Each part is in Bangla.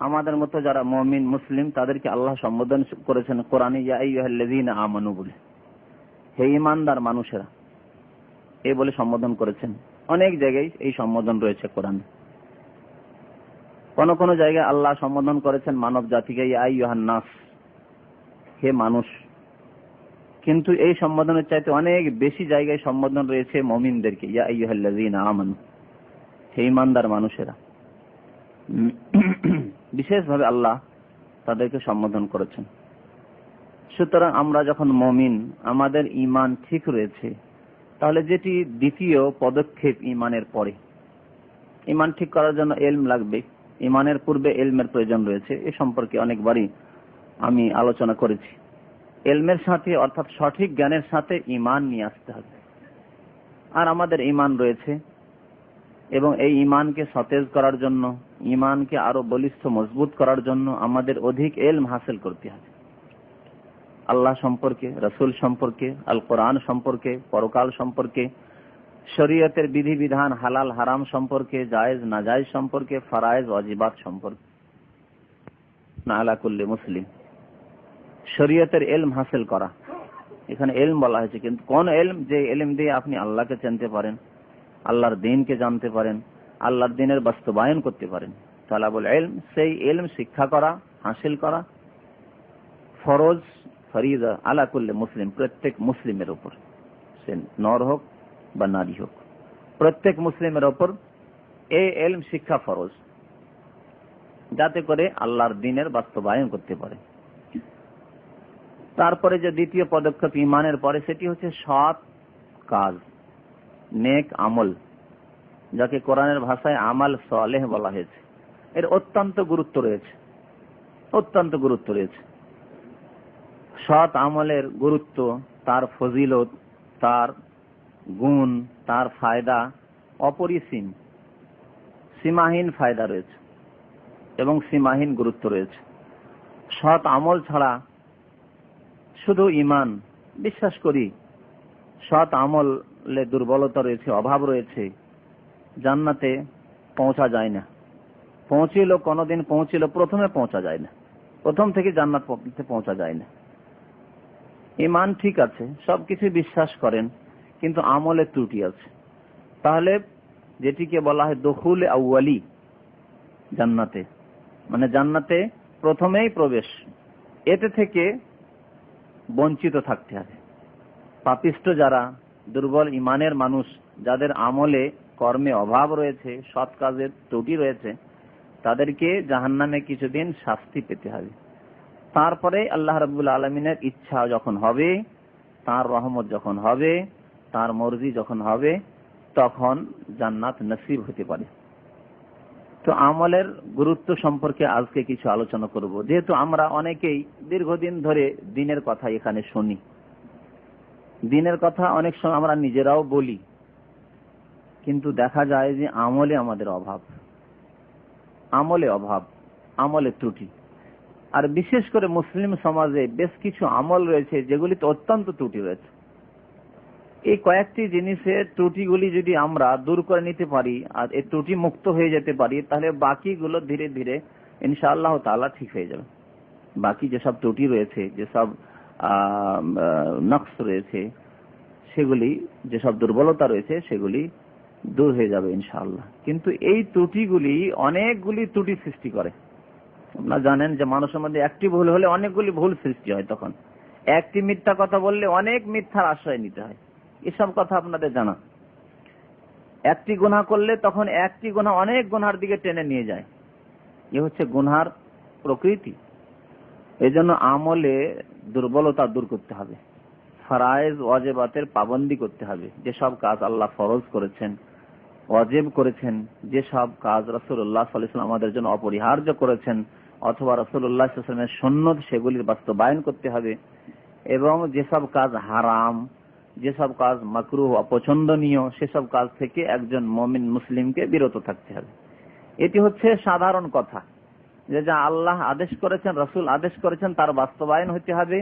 আমাদের মতো যারা মুমিন মুসলিম তাদেরকে আল্লাহ সম্বোধন করেছেন কোরআনে ইয়া আইয়ুহাল্লাযীনা আমানু বলে, হে ঈমানদার মানুষেরা, এই বলে সম্বোধন করেছেন। অনেক জায়গায় এই সম্বোধন রয়েছে কোরআনে। কোন কোন জায়গায় আল্লাহ সম্বোধন করেছেন মানব জাতিকে ইয়া আইয়ুহান নাস, হে মানুষ। কিন্তু এই সম্বোধনের চাইতে অনেক বেশি জায়গায় সম্বোধন রয়েছে মুমিনদেরকে, ইয়া আইয়ুহাল্লাযীনা আমানু, হে ঈমানদার মানুষেরা। বিশেষভাবে আল্লাহ তাদেরকে সম্বোধন করেছেন। সুতরাং আমরা যখন মুমিন, আমাদের ঈমান ঠিক রয়েছে, তাহলে যেটি দ্বিতীয় পদক্ষেপ ঈমানের পরে, ঈমান ঠিক করার জন্য ইলম লাগবে। ঈমানের পূর্বে ইলমের প্রয়োজন রয়েছে, এ সম্পর্কে অনেকবারই আমি আলোচনা করেছি। ইলমের সাথে অর্থাৎ সঠিক জ্ঞানের সাথে ঈমান নিয়ে আসতে হবে। আর আমাদের ঈমান রয়েছে, এবং এই ঈমানকে সতেজ করার জন্য, ঈমানকে আরো বলিষ্ঠ মজবুত করার জন্য আমাদের অধিক ইলম হাসিল করতে হবে। আল্লাহ সম্পর্কে, রাসূল সম্পর্কে, আল কোরআন সম্পর্কে, পরকাল সম্পর্কে, শরীয়তের বিধিবিধান, হালাল হারাম সম্পর্কে, জায়েজ নাজায়েজ সম্পর্কে, ফরায়েজ ওয়াজিবাত সম্পর্কে। আলা কুল্লি মুসলিম শরীয়তের ইলম হাসিল করা, এখানে ইলম বলা হয়েছে, কিন্তু কোন ইলম? যে ইলম দিয়ে আপনি আল্লাহকে চিনতে পারেন, আল্লাহর দ্বীনকে জানতে পারেন, আল্লাহর দ্বীনের বাস্তবায়ন করতে পারেন। তালাবুল ইলম, সেই ইলম শিক্ষা করা, হাসিল করা ফরজ, ফরিজা আলা কুল্লি মুসলিম, প্রত্যেক মুসলিমের উপর, সে নর হোক বা নারী হোক, প্রত্যেক মুসলিমের উপর এই ইলম শিক্ষা ফরজ, যাতে করে আল্লাহর দ্বীনের বাস্তবায়ন করতে পারে। তারপরে যে দ্বিতীয় পদক্ষেপ ঈমানের পরে, সেটি হচ্ছে সৎ কাজ, নেক আমল, যাকে কোরআনের ভাষায় আমাল সালেহ বলা হয়েছে। এর অত্যন্ত গুরুত্ব রয়েছে, অত্যন্ত গুরুত্ব রয়েছে। সৎ আমলের গুরুত্ব, তার ফজিলত, তার গুণ, তার ফায়দা অপরিসীম, সীমাহীন ফায়দা রয়েছে এবং সীমাহীন গুরুত্ব রয়েছে। সৎ আমল ছাড়া শুধু ঈমান, বিশ্বাস করি সৎ আমলে দুর্বলতা রয়েছে, অভাব রয়েছে, জান্নাতে পৌঁছা যায় না। পৌঁছিল, কোনদিন পৌঁছিল, প্রথমে পৌঁছা যায় না, প্রথম থেকে জান্নাত পৌঁছা যায় না। ঈমান ঠিক আছে, সবকিছু বিশ্বাস করেন, কিন্তু আমলে ত্রুটি আছে। তাহলে যেটিকে বলা হয় দুখুল আউয়ালি জান্নাতে, মানে জান্নাতে প্রথমেই প্রবেশ, এতে থেকে বঞ্চিত থাকতে হবে। পাপিষ্ট যারা, দুর্বল ঈমানের মানুষ, যাদের আমলে কর্মে অভাব রয়েছে, সৎ কাজের ত্রুটি রয়েছে, তাদেরকে জাহান্নামে কিছুদিন শাস্তি পেতে হবে। তারপরে আল্লাহ রাব্বুল আলামিনের ইচ্ছা যখন হবে, তার রহমত যখন হবে, তার মর্জি যখন হবে, তখন জান্নাত নসিব হতে পারে। তো আমলের গুরুত্ব সম্পর্কে আজকে কিছু আলোচনা করব। যেহেতু আমরা অনেকেই দীর্ঘদিন ধরে দ্বীনের কথা এখানে শুনি, দ্বীনের কথা অনেক সময় আমরা নিজেরাও বলি, কিন্তু দেখা যায় যে আমলে আমাদের অভাব, আমলে অভাব, আমলে ত্রুটি। আর বিশেষ করে মুসলিম সমাজে বেশ কিছু আমল রয়েছে যেগুলিতে অত্যন্ত ত্রুটি রয়েছে। এই কয়েকটি জিনিসের ত্রুটিগুলি যদি আমরা দূর করে নিতে পারি আর এই ত্রুটি মুক্ত হয়ে যেতে পারি, তাহলে বাকিগুলো ধীরে ধীরে ইনশাআল্লাহ তাআলা ঠিক হয়ে যাবে। বাকি যেসব ত্রুটি রয়েছে, যেসব নকশ রয়েছে, সেগুলি, যেসব দুর্বলতা রয়েছে, সেগুলি দূর হয়ে যাবে ইনশাআল্লাহ। কিন্তু এই ত্রুটিগুলি অনেকগুলি ত্রুটি সৃষ্টি করে। আপনারা জানেন যে মানুষের মধ্যে একটি ভুল হলে অনেকগুলি ভুল সৃষ্টি হয়। তখন একটি মিথ্যা কথা বললে অনেক মিথ্যার আশ্রয় নিতে হয়, এসব কথা আপনাদের জানা। একটি গুনাহ করলে তখন একটি গুনাহ অনেক গুনার দিকে টেনে নিয়ে যায়, এ হচ্ছে গুনার প্রকৃতি। এজন্য আমলে দুর্বলতা দূর করতে হবে, ফরায়েজ ওয়াজিবাতের পাবন্দি করতে হবে। যেসব কাজ আল্লাহ ফরজ করেছেন, ওয়াজিব করেছেন, যেসব কাজ রাসূলুল্লাহ সাল্লাল্লাহু আলাইহি ওয়াসাল্লাম আমাদের জন্য অপরিহার্য করেছেন, অথবা রাসূলুল্লাহ সাল্লাল্লাহু আলাইহি ওয়াসাল্লামের সুন্নাত, সেগুলির বাস্তবায়ন করতে হবে। এবং যেসব কাজ হারাম, যেসব কাজ মাকরুহ, অপছন্দনীয়, সেসব কাজ থেকে একজন মুমিন মুসলিমকে বিরত থাকতে হবে। এটি হচ্ছে সাধারণ কথা, যে যা আল্লাহ আদেশ করেছেন, রাসূল আদেশ করেছেন, তার বাস্তবায়ন হতে হবে।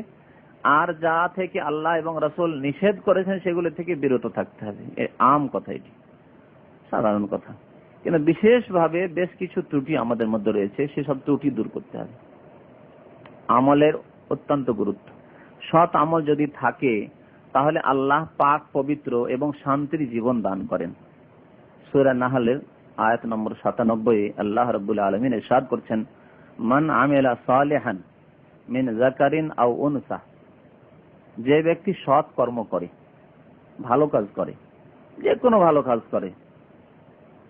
আর যা থেকে আল্লাহ এবং রাসূল নিষেধ করেছেন, সেগুলো থেকে বিরত থাকতে হবে। এই আম কথা, এটি সাধারণ কথা। কিন্তু বিশেষভাবে বেশ কিছু ত্রুটি আমাদের মধ্যে রয়েছে, সেসব ত্রুটি দূর করতে হবে। আমলের অত্যন্ত গুরুত্ব। সৎ আমল যদি থাকে তাহলে আল্লাহ পাক পবিত্র এবং শান্তির জীবন দান করেন। সূরা নাহলের আয়াত নম্বর 97 আল্লাহ রাব্বুল আলামিন ইরশাদ করছেন, মান আমিলা সালিহান মিন যাকারিন আও উনসা, যে ব্যক্তি সৎ কর্ম করে, ভালো কাজ করে, যে কোনো ভালো কাজ করে,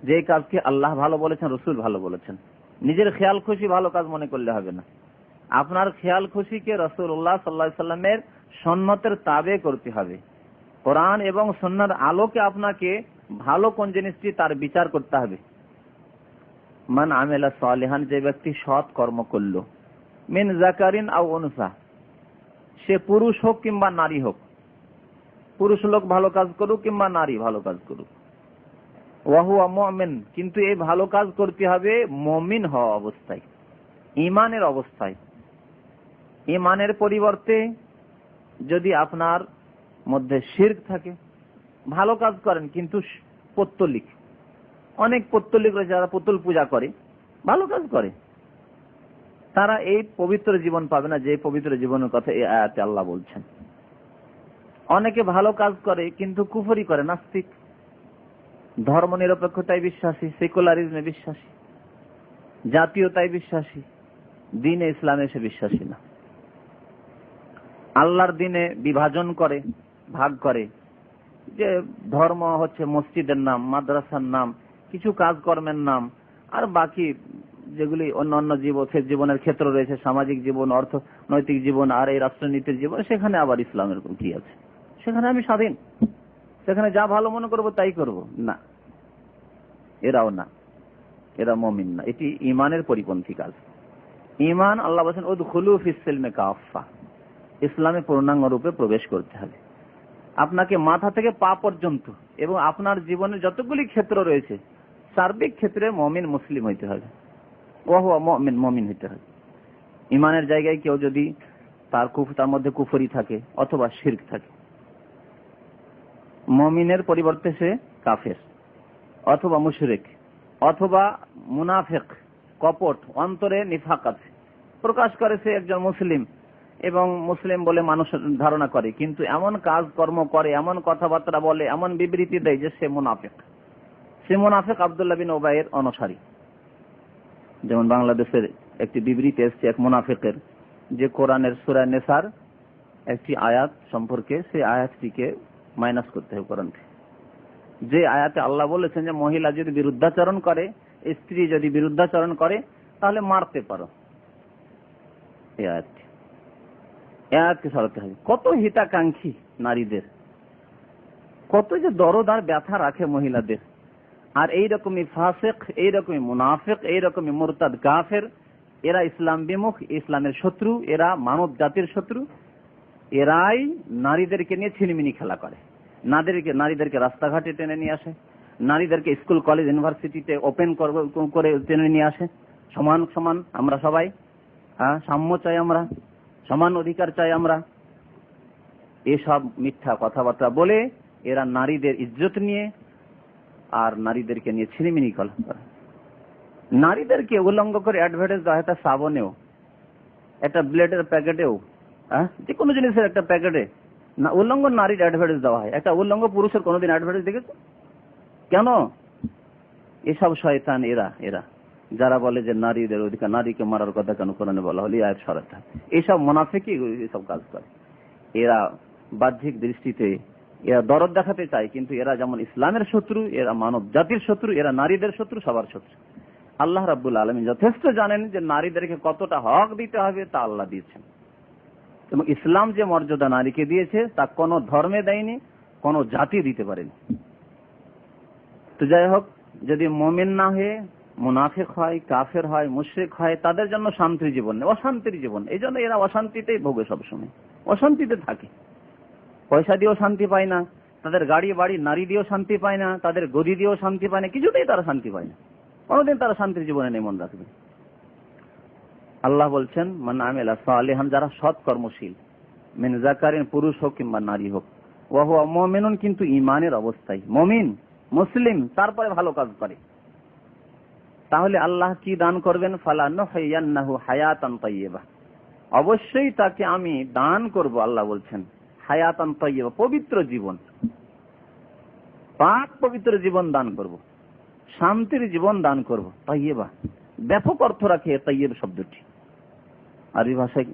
যে কাজকে আল্লাহ ভালো বলেছেন, রাসূল ভালো বলেছেন, নিজের খেয়াল খুশি ভালো কাজ মনে করলে হবে না। আপনার খেয়াল খুশিকে রাসূলুল্লাহ সাল্লাল্লাহু আলাইহি সাল্লামের সুন্নতের তাবে করতে হবে। কোরআন এবং সুন্নাহর আলোকে আপনাকে ভালো কোন জিনিসটি তার বিচার করতে হবে। মান আমিলা সালিহান, যে ব্যক্তি সৎ কর্ম করলো, মিন যাকারিন আও উনসা, সে পুরুষ হোক কিংবা নারী হোক, পুরুষ লোক ভালো কাজ করুক কিংবা নারী ভালো কাজ করুক, ওয়া হুয়া মুমিন, কিন্তু এই ভালো কাজ করতে হবে মুমিন হওয়া অবস্থায়, ঈমানের অবস্থায়। ঈমানের পরিবর্তে যদি আপনার মধ্যে শিরক থাকে, ভালো কাজ করেন কিন্তু পৌত্তলিক, অনেক পৌত্তলিক রয়েছে যারা পুতুল পূজা করে, ভালো কাজ করে, তারা এই পবিত্র জীবন পাবে না যে পবিত্র জীবনের কথা এই আয়াতে আল্লাহ বলছেন। অনেকে ভালো কাজ করে কিন্তু কুফরি করে, নাস্তিক, ধর্ম নিরপেক্ষতায় বিশ্বাসী, সেকুলারিজমে বিশ্বাসী, জাতীয়তায় বিশ্বাসী, দ্বীনে ইসলামে সে বিশ্বাসী না। আল্লাহর দ্বীনে বিভাজন করে, ভাগ করে, যে ধর্ম হচ্ছে মসজিদের নাম, মাদ্রাসার নাম, কিছু কাজকর্মের নাম, আর বাকি যেগুলি অন্যান্য জীবনের ক্ষেত্র রয়েছে, সামাজিক জীবন, অর্থনৈতিক জীবন, আর এই রাষ্ট্রনীতির জীবন, সেখানে আবার ইসলামের কি আছে, সেখানে আমি স্বাধীন, সেখানে যা ভালো মনে করবো তাই করব না, এরাও না, এরা মুমিন না। এটি ঈমানের পরিপন্থী কাজ। ঈমান, আল্লাহ বলেছেন উদখুলু ফিস সিলমি কাফা, ইসলামে পূর্ণাঙ্গ রূপে প্রবেশ করতে হবে। আপনাকে মাথা থেকে পা পর্যন্ত এবং আপনার জীবনের যতগুলি ক্ষেত্র রয়েছে সার্বিক ক্ষেত্রে মুমিন মুসলিম হইতে হবে, ওয়া হুয়া মুমিন, মুমিন হইতে হবে। ঈমানের জায়গায় কেউ যদি তার মধ্যে কুফরি থাকে অথবা শিরক থাকে, মুমিনের পরিবর্তে সে কাফের অথবা মুশরিক অথবা মুনাফিক, কপট, অন্তরে নিফাক আছে, প্রকাশ করে সে একজন মুসলিম এবং মুসলিম বলে মানুষ ধারণা করে, কিন্তু এমন কাজ কর্ম করে, এমন কথাবার্তা বলে, এমন বিবৃতি দেয় যে সে মুনাফিক। সে মুনাফিক আব্দুল্লাহ বিন উবাইয়ের অনুসারী। যেমন বাংলাদেশের একটি বিবৃতি এসেছে এক মুনাফিকের, যে কোরআনের সূরা নিসার একটি আয়াত সম্পর্কে, সেই আয়াতটিকে মাইনাস করতে হবে কোরআন থেকে। যে আয়াতে আল্লাহ বলেছেন যে মহিলা যদি বিরুদ্ধাচরণ করে, স্ত্রী যদি বিরুদ্ধাচরণ করে তাহলে মারতে পারো, এই আয়াতকে সরাতে হবে। কত হিতাকাঙ্ক্ষী নারীদের, কত যে দরদ আর ব্যথা রাখে মহিলাদের, আর এইরকমই ফাসিক, এইরকমই মুনাফিক, এইরকমই মুরতাদ কাফের, এরা ইসলাম বিমুখ, ইসলামের শত্রু, এরা মানব জাতির শত্রু, এরাই নারীদেরকে নিয়ে ছিনিমিনি খেলা করে, নারীদেরকে রাস্তাঘাটে টেনে নিয়ে আসে, নারীদেরকে স্কুল কলেজ ইউনিভার্সিটিতে ওপেন করে টেনে নিয়ে আসে। সমান সমান আমরা সবাই, সাম্য চাই, আমরা সমান অধিকার চাই আমরা, এসব মিথ্যা কথাবার্তা বলে এরা নারীদের ইজ্জত নিয়ে আর নারীদেরকে নিয়ে ছিনিমিনি খেলা করে। নারীদেরকে উলঙ্গ করে অ্যাডভার্টাইজ দেওয়া হয়, একটা সাবনেও, একটা ব্লেডের প্যাকেটেও, যে কোনো জিনিসের একটা প্যাকেটে না উলঙ্গ নারীর অ্যাডভার্টাইজ দেওয়া হয়। একটা উলঙ্গ পুরুষের কোনোদিন অ্যাডভার্টাইজ দেখেছো? কেন? এসব শয়তান এরা যারা বলে যে নারীদের অধিকার, নারীকে মারার কথা কেন কোরআনে বলা হলো, আয়াত সরাতে হবে, এইসব মুনাফিকই এসব কাজ করে। এরা বাহ্যিক দৃষ্টিতে এরা দরদ দেখাতে চায়, কিন্তু এরা যেমন ইসলামের শত্রু, এরা মানব জাতির শত্রু, এরা নারীদের শত্রু, সবার শত্রু। আল্লাহ রাব্বুল আলামিন যথেষ্ট জানেন যে নারীদেরকে কতটা হক দিতে হবে, তা আল্লাহ দিয়েছেন। এবং ইসলাম যে মর্যাদা নারীকে দিয়েছে তা কোন ধর্মে দেয়নি, কোন জাতি দিতে পারেনি। তো যাই হোক, যদি মুমিন না হয়ে মুনাফিক হয়, কাফের হয়, মুশরিক হয়, তাদের জন্য শান্তির জীবন নেই, অশান্তির জীবন। এই জন্য এরা অশান্তিতেই ভোগে, সবসময় অশান্তিতে থাকে। পয়সা দিয়েও শান্তি পায় না, তাদের গাড়ি বাড়ি নারী দিয়েও শান্তি পায় না, তাদের গদি দিয়েও শান্তি পায় না, কিছুতেই তারা শান্তি পায় না, কোনদিন তারা শান্তির জীবনে নেই, মন রাখবে। আল্লাহ বলছেন মান আমিলা সালিহান, যারা সৎ কর্মশীল, মিন যাকারিন, পুরুষ হোক কিংবা নারী হোক, ওয়া হুয়া মুমিনুন, কিন্তু ঈমানের অবস্থায়, মুমিন মুসলিম, তারপরে ভালো কাজ করে। তাহলে আল্লাহ কি দান করবেন? ফালানুহইয়ান্নাহু হায়াতান তাইয়্যিবা, অবশ্যই তাকে আমি দান করব। আল্লাহ বলছেন হায়াতান তাইয়্যিবা, পবিত্র জীবন, পাক পবিত্র জীবন দান করব, শান্তির জীবন দান করব। তাইয়্যিবা ব্যাপক অর্থ রাখে তাইয়্যিব শব্দটি। আরবি ভাষায়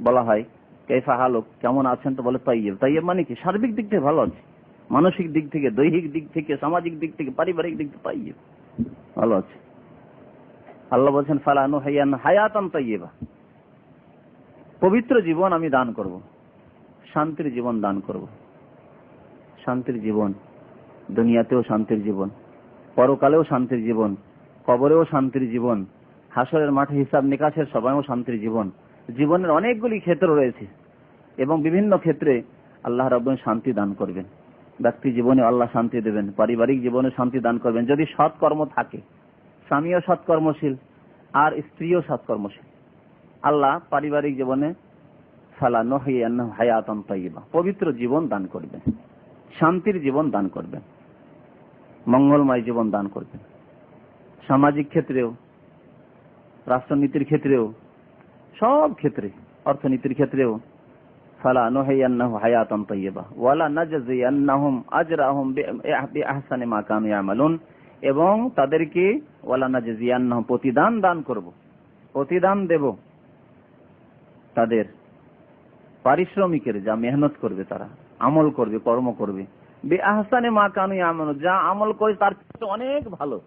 বলা হয় কাইফা হালুক, কেমন আছেন, তো বলে তাইয়্যিব। তাইয়্যিব মানে কি? সার্বিক দিক থেকে ভালো আছে, মানসিক দিক থেকে, দৈহিক দিক থেকে, সামাজিক দিক থেকে, পারিবারিক দিক থেকে তাইয়্যিব, ভালো আছে। আল্লাহ বলছেন ফালানুহইয়ান হায়াতান তাইয়্যিবা, পবিত্র জীবন আমি দান করব, শান্তির জীবন দান করব। শান্তির জীবন, দুনিয়াতেও শান্তির জীবন, পরকালেও শান্তির জীবন, কবরেও শান্তির জীবন, হাসরের মাঠে হিসাব নিকাশের সময়ও শান্তির জীবন। জীবনের অনেকগুলি ক্ষেত্র রয়েছে এবং বিভিন্ন ক্ষেত্রে আল্লাহ রাব্বুল শান্তি দান করবেন। ব্যক্তি জীবনে আল্লাহ শান্তি দেবেন, পারিবারিক জীবনে শান্তি দান করবেন যদি সৎকর্ম থাকে, স্বামীও সৎকর্মশীল আর স্ত্রীও সৎকর্মশীল। আল্লাহ পারিবারিক জীবনে ফালানুহইয়ান্নাহু হায়াতান তাইয়্যিবা, পবিত্র জীবন দান করবেন, শান্তির জীবন দান করবেন, মঙ্গলময় জীবন দান করবেন। সামাজিক ক্ষেত্রেও, রাষ্ট্রনীতির ক্ষেত্রেও, সব ক্ষেত্রে, অর্থনীতির ক্ষেত্রেও ফালানুহইয়ান্নাহু হায়াতান তাইয়্যিবা ওয়ালা নাজজিয়ান্নাহুম আজরাহুম বিআহসানি মা কানু ইয়ামালুন, এবং তাদেরকে ওয়ালা নাজজিয়ান্নাহুম প্রতিদান দান করব, প্রতিদান দেব তাদের পারিশ্রমিকের, যা মেহনত করবে, তারা আমল করবে, কর্ম করবে, বিআহসানি মা কানু ইয়ামালুন, যা আমল করে তার চেয়ে অনেক ভালো,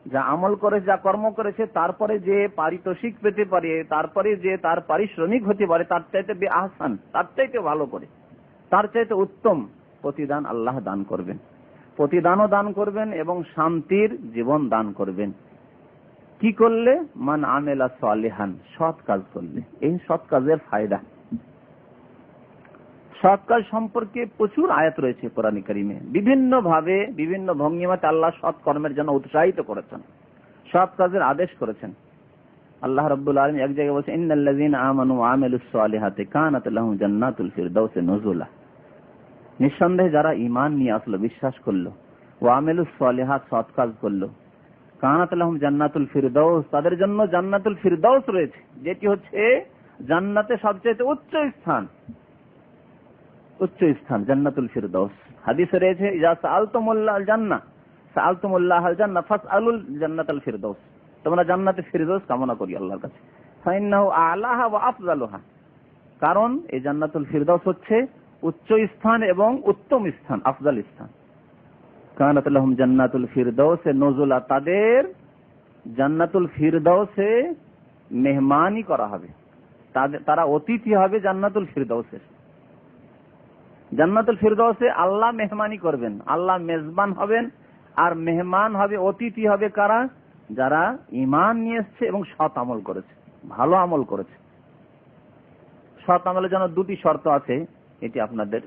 যা আমল করে, যা কর্ম করেছে তারপরে যে পারিতোষিক পেতে পারে, তারপরে যে তার পারিশ্রমিক হতে পারে, তার চাইতে বিআহসান, তার চাইতে ভালো করে, তার চাইতে উত্তম প্রতিদান আল্লাহ দান করবেন। প্রতিদানও দান করবেন এবং শান্তির জীবন দান করবেন। কি করলে? মান আমেলা সালিহান, সৎ কাজ করলে। এই সৎ কাজের ফায়দা, সৎ কাজ সম্পর্কে প্রচুর আয়াত রয়েছে কোরআন কারীমে। বিভিন্ন ভাবে, বিভিন্ন ভঙ্গিমাতে আল্লাহ সৎ কর্মের জন্য উৎসাহিত করেছেন, সৎ কাজের আদেশ করেছেন। আল্লাহ রাব্বুল আলামিন এক জায়গায় বলেছেন ইন্নাল্লাযীনা আমানু ওয়া আমিলুস সালিহাতি কানাত লাহুম জান্নাতুল ফিরদাউসি নুজুলা, নিঃসন্দেহে যারা ঈমান নিয়ে আসলো, বিশ্বাস করলো, ওয়া আমিলুস সালিহাত, সৎ কাজ করলো, কানাত লাহুম জান্নাতুল ফিরদাউস, তাদের জন্য জান্নাতুল ফিরদাউস রয়েছে, যেটি হচ্ছে জান্নাতে সবচেয়ে উচ্চ স্থান, উচ্চ স্থান জান্নাতুল ফিরদাউস। হাদিসে রয়েছে ইজা সাআলতুমুল্লাহ জান্নাহ সাআলতুমুল্লাহ আল জান্নাহ ফাসআলুল জান্নাতুল ফিরদাউস, তোমরা জান্নাতুল ফিরদাউস কামনা করি আল্লাহর কাছে। ফাইন্নাহু আ'লাহা ওয়া আফজালুহা, কারণ এই জান্নাতুল ফিরদাউস হচ্ছে উচ্চ স্থান এবং উত্তম স্থান, আফজাল স্থান। কানাত লাহুম জান্নাতুল ফিরদাউসে নুজুলা, তাদের জান্নাতুল ফিরদাউসে মেহমানি করা হবে, তারা অতিথি হবে জান্নাতুল ফিরদাউসের। জান্নাতুল ফিরদাউসে আল্লাহ মেহমানি করবেন, আল্লাহ মেজবান হবেন, আর মেহমান হবে, অতিথি হবে কারা? যারা ঈমান নিয়ে এসেছে এবং সৎ আমল করেছে, ভালো আমল করেছে। সৎ আমলের জন্য দুটি শর্ত আছে, এটি আপনাদের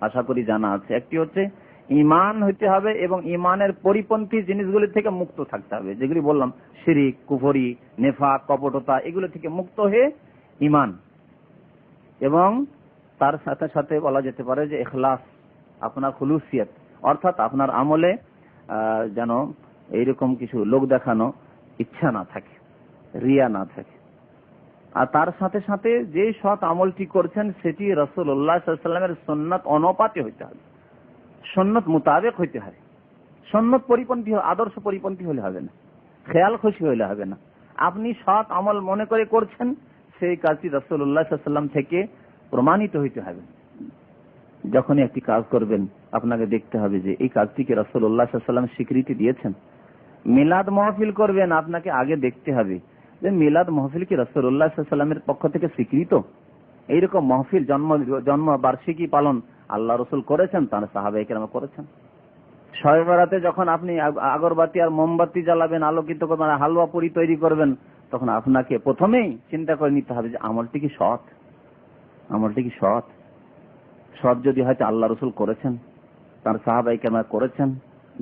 আশা করি জানা আছে। একটি হচ্ছে ঈমান হইতে হবে এবং ঈমানের পরিপন্থী জিনিসগুলি থেকে মুক্ত থাকতে হবে, যেগুলি বললাম শিরিক, কুফরি, নেফাক, কপটতা, এগুলো থেকে মুক্ত হয়ে ঈমান। এবং তার সাথে সাথে বলা যেতে পারে যে ইখলাস, আপনার খুলুসিয়ত, অর্থাৎ আপনার আমলে যেন এইরকম কিছু লোক দেখানো ইচ্ছা না থাকে, রিয়া না থাকে। আর তার সাথে সাথে যে সৎ আমলটি করছেন সেটি রাসূলুল্লাহ সাল্লাল্লাহু আলাইহি ওয়াসাল্লামের সুন্নাত অনুপাতে হইতে হবে, সুন্নাত মোতাবেক হইতে হবে। সুন্নাত পরিপন্থী, আদর্শ পরিপন্থী হলে হবে না, খেয়াল খুশি হলে হবে না। আপনি সৎ আমল মনে করে করছেন, সেই কাজটি রাসূলুল্লাহ সাল্লাল্লাহু আলাইহি ওয়াসাল্লাম থেকে প্রমাণিত হইতে হবে। যখনই একটি কাজ করবেন আপনাকে দেখতে হবে যে এই কাজটিকে রাসূলুল্লাহ সাল্লাল্লাহু আলাইহি ওয়াসাল্লাম স্বীকৃতি দিয়েছেন। মিলাদ মাহফিল করবেন, আপনাকে আগে দেখতে হবে যে মিলাদ মাহফিল কি রাসূলুল্লাহ সাল্লাল্লাহু আলাইহি ওয়াসাল্লামের পক্ষ থেকে স্বীকৃত। এইরকম মাহফিল, জন্ম বার্ষিকী পালন আল্লাহ রাসূল করেছেন, তার সাহাবায়ে কেরাম করেছেন। শবে বরাতে যখন আপনি আগরবাতি আর মোমবাতি জ্বালাবেন, আলোকিত করবেন, হালুয়া পুরি তৈরি করবেন, তখন আপনাকে প্রথমেই চিন্তা করে নিতে হবে যে আমলটি কি সৎ, আমলটি কি সৎ। সৎ যদি হয়তো আল্লাহ রাসূল করেছেন, তার সাহাবায়ে কেরাম করেছেন,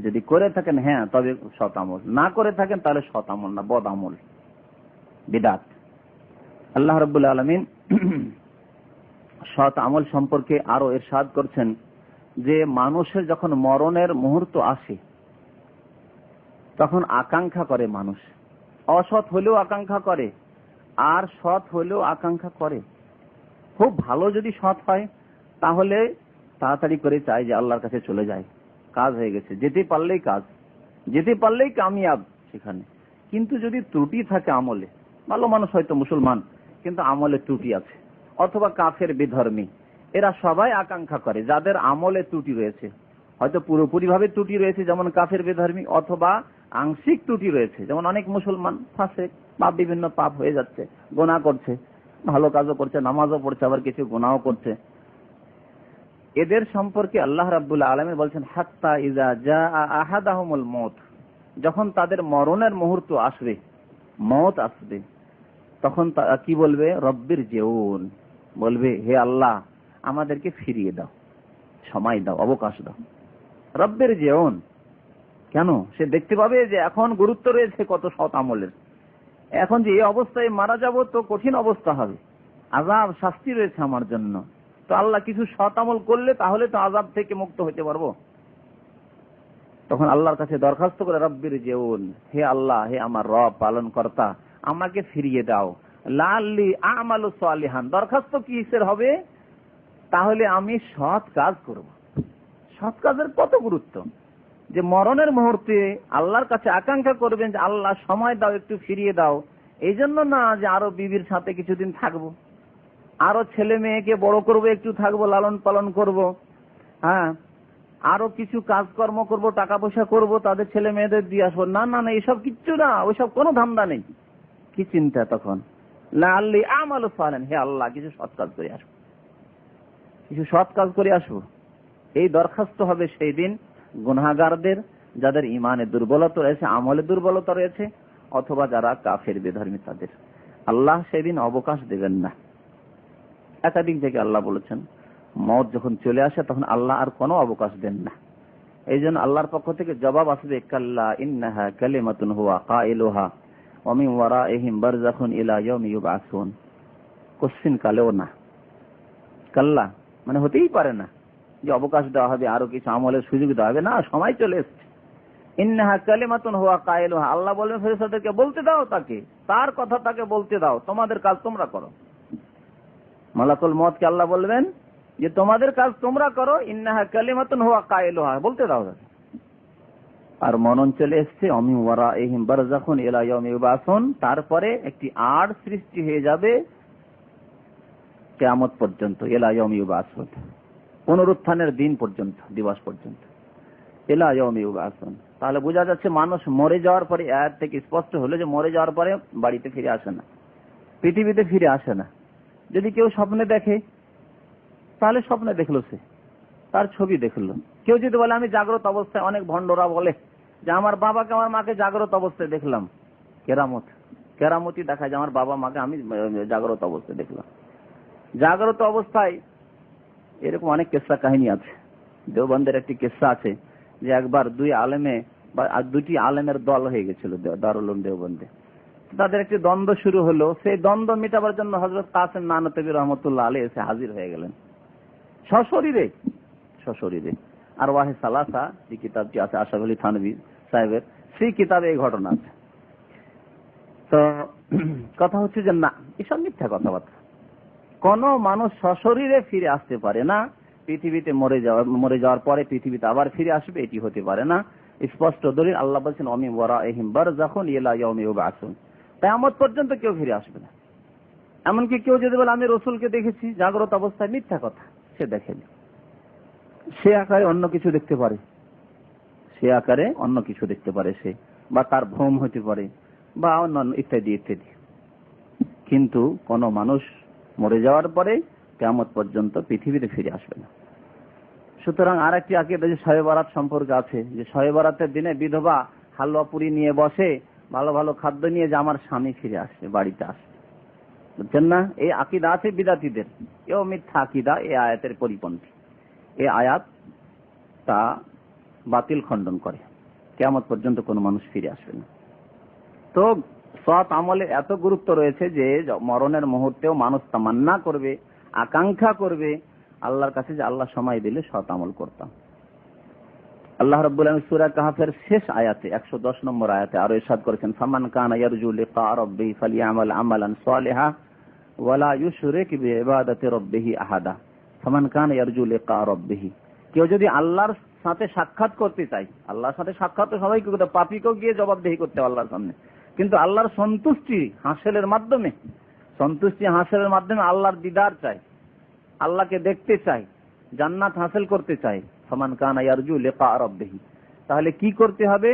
যদি করে থাকেন হ্যাঁ তবে সৎ আমল, না করে থাকেন তাহলে সৎ আমল না, বদ আমল, বিদআত। আল্লাহ রাব্বুল আলামিন সৎ আমল সম্পর্কে আরো ইরশাদ করছেন যে মানুষের যখন মরণের মুহূর্ত আসে তখন আকাঙ্ক্ষা করে মানুষ, অসৎ হলেও আকাঙ্ক্ষা করে আর সৎ হলেও আকাঙ্ক্ষা করে। খুব ভালো যদি সৎ হয় তাহলে তাড়াতাড়ি করে চাই যে আল্লাহর কাছে চলে যায়, কাজ হয়ে গেছে, যেতে পারলেই কাজ, যেতে পারলেই কামিয়াব সেখানে। কিন্তু যদি ত্রুটি থাকে আমলে, ভালো মানুষ হয়তো মুসলমান কিন্তু আমলে ত্রুটি আছে, অথবা কাফের বিধর্মী, এরা সবাই আকাঙ্ক্ষা করে যাদের আমলে ত্রুটি রয়েছে, হয়তো পুরোপুরি ভাবে ত্রুটি রয়েছে যেমন কাফের বিধর্মী, অথবা আংশিক ত্রুটি রয়েছে যেমন অনেক মুসলমান ফাসিক বা বিভিন্ন পাপ হয়ে যাচ্ছে, গুনাহ করছে, ভালো কাজও করছে, নামাজও পড়ছে, আবার কিছু গুনাহও করছে। এদের সম্পর্কে আল্লাহ রাব্বুল আলামিন বলছেন হাত্তা ইযা জাআ আহাদাহুমুল মউত, যখন তাদের মরণের মুহূর্ত আসবে, মওত আসবে, তখন তারা কি বলবে? রব্বির জিউন, বলবে হে আল্লাহ আমাদেরকে ফিরিয়ে দাও, সময় দাও, অবকাশ দাও। রব্বির জিউন, কেন? সে দেখতে পাবে যে এখন গুরুত্ব রয়েছে কত সৎ আমলের, এখন যে এই অবস্থায় মারা যাব তো কঠিন অবস্থা হবে, আযাব শাস্তি রয়েছে আমার জন্য, তো আল্লাহ কিছু সৎ আমল করলে তাহলে তো আযাব থেকে মুক্ত হতে পারবো। তখন আল্লাহর কাছে দরখাস্ত করে রব্বির জিউন, হে আল্লাহ, হে আমার রব পালন কর্তা, আমাকে ফিরিয়ে দাও, লাআল্লি আমালু সালিহান, দরখাস্ত কিসের হবে? তাহলে আমি সৎ কাজ করব। সৎ কাজের কত গুরুত্ব, যে মরণের মুহূর্তে আল্লাহর কাছে আকাঙ্ক্ষা করবেন যে আল্লাহ সময় দাও, একটু ফিরিয়ে দাও। এই জন্য না যে আরো বিবির সাথে কিছুদিন থাকবো, আরো ছেলে মেয়েকে বড় করবো, একটু থাকবো, লালন পালন করব, হ্যাঁ, আরো কিছু কাজকর্ম করব, টাকা পয়সা করব, তাদের ছেলে মেয়েদের দিয়ে আসবো, না না না, এইসব কিচ্ছু না, ওইসব কোনো ধান্দা নেই। কি চিন্তা তখন? লাআল্লি আমালু সালিহান, হে আল্লাহ কিছু সৎ কাজ করে আসবো, কিছু সৎ কাজ করে আসবো। এই দরখাস্ত হবে সেই দিন গুনাহগারদের, যাদের ইমানে দুর্বলতা রয়েছে, আমলে দুর্বলতা রয়েছে, অথবা যারা কাফের বিধর্মী তাদের। আল্লাহ সেদিন অবকাশ দেবেন না। একাধিক জায়গায় আল্লাহ বলেছেন মওত যখন চলে আসে তখন আল্লাহ আর কোনো অবকাশ দেন না। এই জন্য আল্লাহর পক্ষ থেকে জবাব আসবে, কাল্লা ইন্নাহা কালিমাতুন হুয়া কাইলুহা ওয়া মিন ওয়ারাইহিম বারযাখুন ইলা ইয়াউমি ইউবআসুন। কোশ্চিন কালেও না, কাল্লা মানে হতেই পারে না যে অবকাশ দেওয়া হবে, আরো কিছু আমলের সুযোগ দেওয়া হবে, না, সময় চলে এসেছে। ইন্নাহা কালিমাতুন হুয়া কাইলুহা, আল্লাহ বলবেন ফেরেশতাদেরকে বলতে দাও, তাকে তার কথা তাকে বলতে দাও, তোমাদের কাজ তোমরা করো। মালাকুল মওতকে আল্লাহ বলবেন যে তোমাদের কাজ তোমরা করো, ইন্নাহা কালিমাতুন হুয়া কাইলুহা, বলতে দাও। আর মনন চলে এসছে ওমি ওয়ারাইহিম বারযাখুন ইলা ইয়াউমি ইউবআসুন, তারপরে একটি আড় সৃষ্টি হয়ে যাবে কিয়ামত পর্যন্ত, ইলা ইয়াউমি ইউবআসুন, পুনরুত্থানের দিন পর্যন্ত, দিবস পর্যন্ত, ইলা ইয়াউমি ইউবআসুন। তাহলে বোঝা যাচ্ছে মানুষ মরে যাওয়ার পরে, আয়াত থেকে স্পষ্ট হলো যে মরে যাওয়ার পরে বাড়িতে ফিরে আসে না, পৃথিবীতে ফিরে আসে না। যদি কেউ স্বপ্নে দেখে তাহলে স্বপ্নে দেখলো, সে তার ছবি দেখলো। কেউ যদি বলে আমি জাগ্রত অবস্থায়, অনেক ভণ্ডরা বলে যে আমার বাবাকে আমার মাকে জাগ্রত অবস্থায় দেখলাম, কেরামতি দেখায় যে আমার বাবা মাকে আমি জাগ্রত অবস্থায় দেখলাম। জাগ্রত অবস্থায় এরকম অনেক কিস্সা কাহিনী আছে। দেওবন্দের একটি কিস্সা আছে যে একবার দুটি আলেমের দল হয়ে গেছিল দারুল উলুম দেওবন্দে। তাদের একটি দ্বন্দ্ব শুরু হলো, সেই দ্বন্দ্ব মেটাবার জন্য হযরত কাসেম নানতবী রহমতুল্লাহ আলাইহি এসে হাজির হয়ে গেলেন সশরীরে। আর ওয়াহে সালাসা যে কিতাবটি আছে আশরাফ আলী থানভী সাহেবের, সেই কিতাবে এই ঘটনা আছে। তো কথা হচ্ছে যে না, এসব মিথ্যা কথাবার্তা। কোন মানুষ সশরীরে ফিরে আসতে পারে না, পৃথিবীতে মরে যাওয়ার পরে পৃথিবীতে আবার ফিরে আসবে, এটি হতে পারে না। স্পষ্ট দলিল আল্লাহ বলছেন ওমি ওয়ারাইহিম বারযাখুন ইলা ইয়াউমি ইউবআসুন, কিয়ামত পর্যন্ত কেউ ফিরে আসবে না। এমনকি কেউ যদি বলে আমি রাসূলকে দেখেছি জাগ্রত অবস্থায়, মিথ্যা কথা, সে দেখেনি। সে আকারে অন্য কিছু দেখতে পারে, সে বা তার ভ্রম হতে পারে বা অন্যান্য ইত্যাদি ইত্যাদি। কিন্তু কোন মানুষ মরে যাওয়ার পরে কিয়ামত পর্যন্ত পৃথিবীতে ফিরে আসবে না। সুতরাং আর একটি আকীদা যে শবে বরাত সম্পর্কে আছে, যে শবে বরাতের দিনে বিধবা হালুয়া পুরি নিয়ে বসে, ভালো ভালো খাদ্য নিয়ে, যে আমার স্বামী ফিরে আসবে, বাড়িতে আসবে, বুঝছেন না? এই আকীদা আছে বিদাতীদের, এও মিথ্যা আকীদা, এই আয়াতের পরিপন্থী। এই আয়াত তা বাতিল খণ্ডন করে, কিয়ামত পর্যন্ত কোনো মানুষ ফিরে আসবে না। তো সৎ আমলে এত গুরুত্ব রয়েছে যে মরণের মুহূর্তেও মানুষ তামান্না করবে, আকাঙ্ক্ষা করবে আল্লাহর কাছে যে আল্লাহ সময় দিলে সৎ আমল করতাম। আল্লাহ রাব্বুল আলামিন সূরা কাহফের শেষ আয়াতে 110 নম্বর আয়াতে আরো ইরশাদ করেছেন, ফামান কানা ইয়ারজু লিকা রাব্বিহি ফালইআমাল আমালান সালিহা ওয়া লা ইউশরিক বিইবাদাতি রাব্বিহি আহাদা। ফামান কানা ইয়ারজু লিকা রাব্বিহি, কেউ যদি আল্লাহর সাথে সাক্ষাৎ করতে চায়, আল্লাহর সাথে সাক্ষাৎ তো সবাইকে করতে, পাপীকেও গিয়ে জবাবদিহি করতে হবে আল্লাহর সামনে, কিন্তু আল্লাহর সন্তুষ্টি হাসিলের মাধ্যমে, আল্লাহর দিদার চাই, আল্লাহকে দেখতে চাই, জান্নাত হাসিল করতে চাই, ফামান কানা ইয়ারজু লিকা রাব্বিহি, তাহলে কি করতে হবে?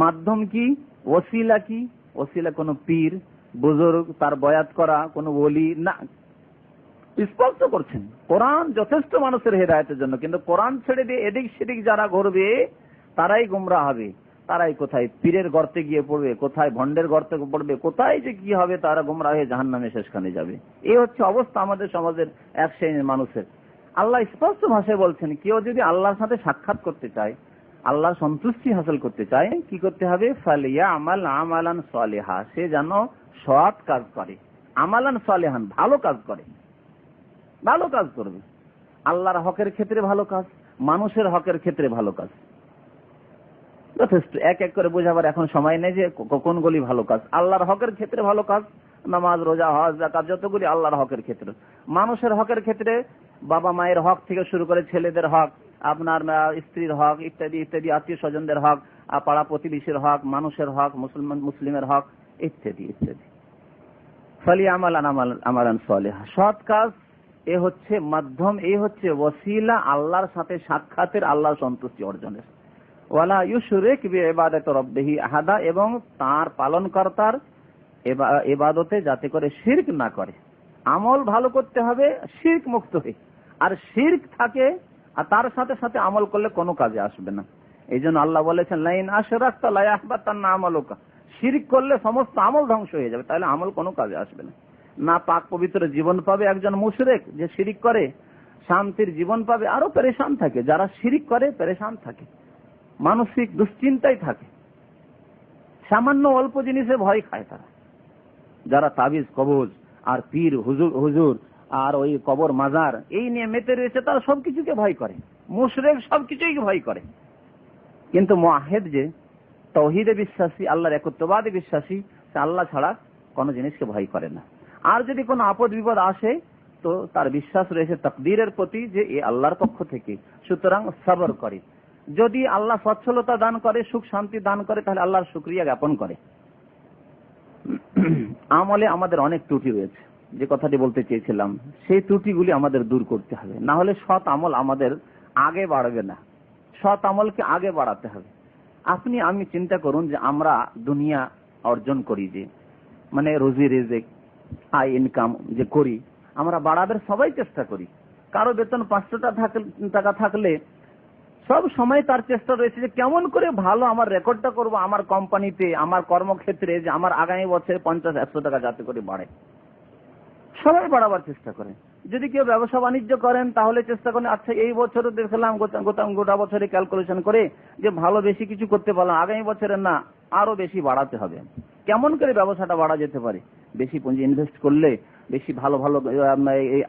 মাধ্যম কি? ওসিলা কি? ওসিলা কোন পীর বুজুর্গ, তার বয়াত করা কোন ওলি না। স্পষ্ট করছেন কোরআন যথেষ্ট মানুষের হেদায়েতের জন্য, কিন্তু কোরআন ছেড়ে দিয়ে এদিক সেদিক যারা ঘুরবে তারাই গুমরাহ হবে। তারাই কোথায় পীরের গর্তে গিয়ে পড়বে, কোথায় ভণ্ডের গর্তে পড়বে, কোথায় যে কি হবে, তারা গুমরাহ হয়ে জাহান্নামে শেষখানে যাবে। এই হচ্ছে অবস্থা আমাদের সমাজের এক শ্রেণীর মানুষের। আল্লাহ স্পষ্ট ভাষায় বলছেন, কেউ যদি আল্লাহর সাথে সাক্ষাৎ করতে চায়, আল্লাহর সন্তুষ্টি হাসিল করতে চায়, কি করতে হবে? ফালিয়ামাল আমালান সালিহা, সে যেন সৎ কাজ করে, আমালান সালিহান, ভালো কাজ করে, ভালো কাজ করবে। আল্লাহর হকের ক্ষেত্রে ভালো কাজ, মানুষের হকের ক্ষেত্রে ভালো কাজ, যথেষ্ট। এক এক করে বোঝাবার এখন সময় নেই যে কোনগুলি ভালো কাজ। আল্লাহর হকের ক্ষেত্রে ভালো কাজ, নামাজ, রোজা, হজ, যাকাত, যতগুলি আল্লাহর হকের ক্ষেত্রে। মানুষের হকের ক্ষেত্রে বাবা মায়ের হক থেকে শুরু করে ছেলেদের হক, আপনার স্ত্রীর হক, ইত্যাদি ইত্যাদি, আত্মীয় স্বজনদের হক, পাড়া প্রতিবেশীর হক, মানুষের হক, মুসলিমের হক, ইত্যাদি ইত্যাদি। ফালিয়ামালান আমালান সালিহা, সৎ কাজ, এ হচ্ছে মাধ্যম, এই হচ্ছে ওসিলা আল্লাহর সাথে সাক্ষাতের, আল্লাহর সন্তুষ্টি অর্জনের। ওয়ালা ইউশরিক বিইবাদাতি রাব্বিহি আহাদা, এবং তার পালনকর্তার ইবাদতে যাতে করে শিরক না করে। আমল ভালো করতে হবে শিরক মুক্ত হয়ে, আর শিরক থাকে আর তার সাথে সাথে আমল করলে কোনো কাজে আসবে না। এই জন্য আল্লাহ বলেছেন, লাইন আশরাকতা লা ইয়াহবাতান্না আমালুকা, শিরক করলে সমস্ত আমল ধ্বংস হয়ে যাবে, তাহলে আমল কোনো কাজে আসবে না। না পাক পবিত্র জীবন পাবে একজন মুশরিক যে শিরক করে, শান্তির জীবন পাবে, আরো পেরেশান থাকে। যারা শিরক করে পেরেশান থাকে, মানসিক দুশ্চিন্তায় থাকে, সামান্য অল্প জিনিসে ভয় খায় তারা। যারা তাবিজ কবজ আর পীর হুজুর আর ওই কবর মাজার এই নিয়ে মেতে রয়েছে, তারা সবকিছুকে ভয় করে, মুশরিক সবকিছুই ভয় করে। কিন্তু মুআহিদ যে তাওহীদে বিশ্বাসী, আল্লাহর একত্ববাদে বিশ্বাসী, সে আল্লাহ ছাড়া কোনো জিনিসকে ভয় করে না। আর যদি কোনো আপদ বিপদ আসে তো তার বিশ্বাস রয়েছে তাকদীরের প্রতি, যে এ আল্লাহর পক্ষ থেকে, সুতরাং সবর করে। যদি আল্লাহ সচ্ছলতা দান করে, সুখ শান্তি দান করে, তাহলে আল্লাহর শুকরিয়া জ্ঞাপন করে। আমলে আমাদের অনেক ত্রুটি রয়েছে, যে কথাটি বলতে চেয়েছিলাম, সেই ত্রুটিগুলি আমাদের দূর করতে হবে, না হলে সৎ আমল আমাদের আগে বাড়বে না। সৎ আমলকে আগে বাড়াতে হবে। আপনি আমি চিন্তা করুন যে আমরা দুনিয়া অর্জন করি, যে মানে রুজি রিজিক, আয় ইনকাম যে করি, আমরা বাড়াবার সবাই চেষ্টা করি। কারো বেতন 500 টাকা থাকলে সব সময় তার চেষ্টা রয়েছে যে কেমন করে ভালো আমার রেকর্ডটা করব আমার কোম্পানিতে, আমার কর্মক্ষেত্রে, যে আমার আগামী বছরে 50-100 টাকা যাতে করে বাড়ে। সবাই বাড়াবার চেষ্টা করে। যদি কেউ ব্যবসা বাণিজ্য করেন তাহলে চেষ্টা করেন, আচ্ছা এই বছরও দেখলাম গোটা বছরে ক্যালকুলেশন করে যে ভালো বেশি কিছু করতে পারলাম, আগামী বছরে না আরো বেশি বাড়াতে হবে। কেমন করে ব্যবসাটা বাড়া যেতে পারে? বেশি পুঁজি ইনভেস্ট করলে, বেশি ভালো ভালো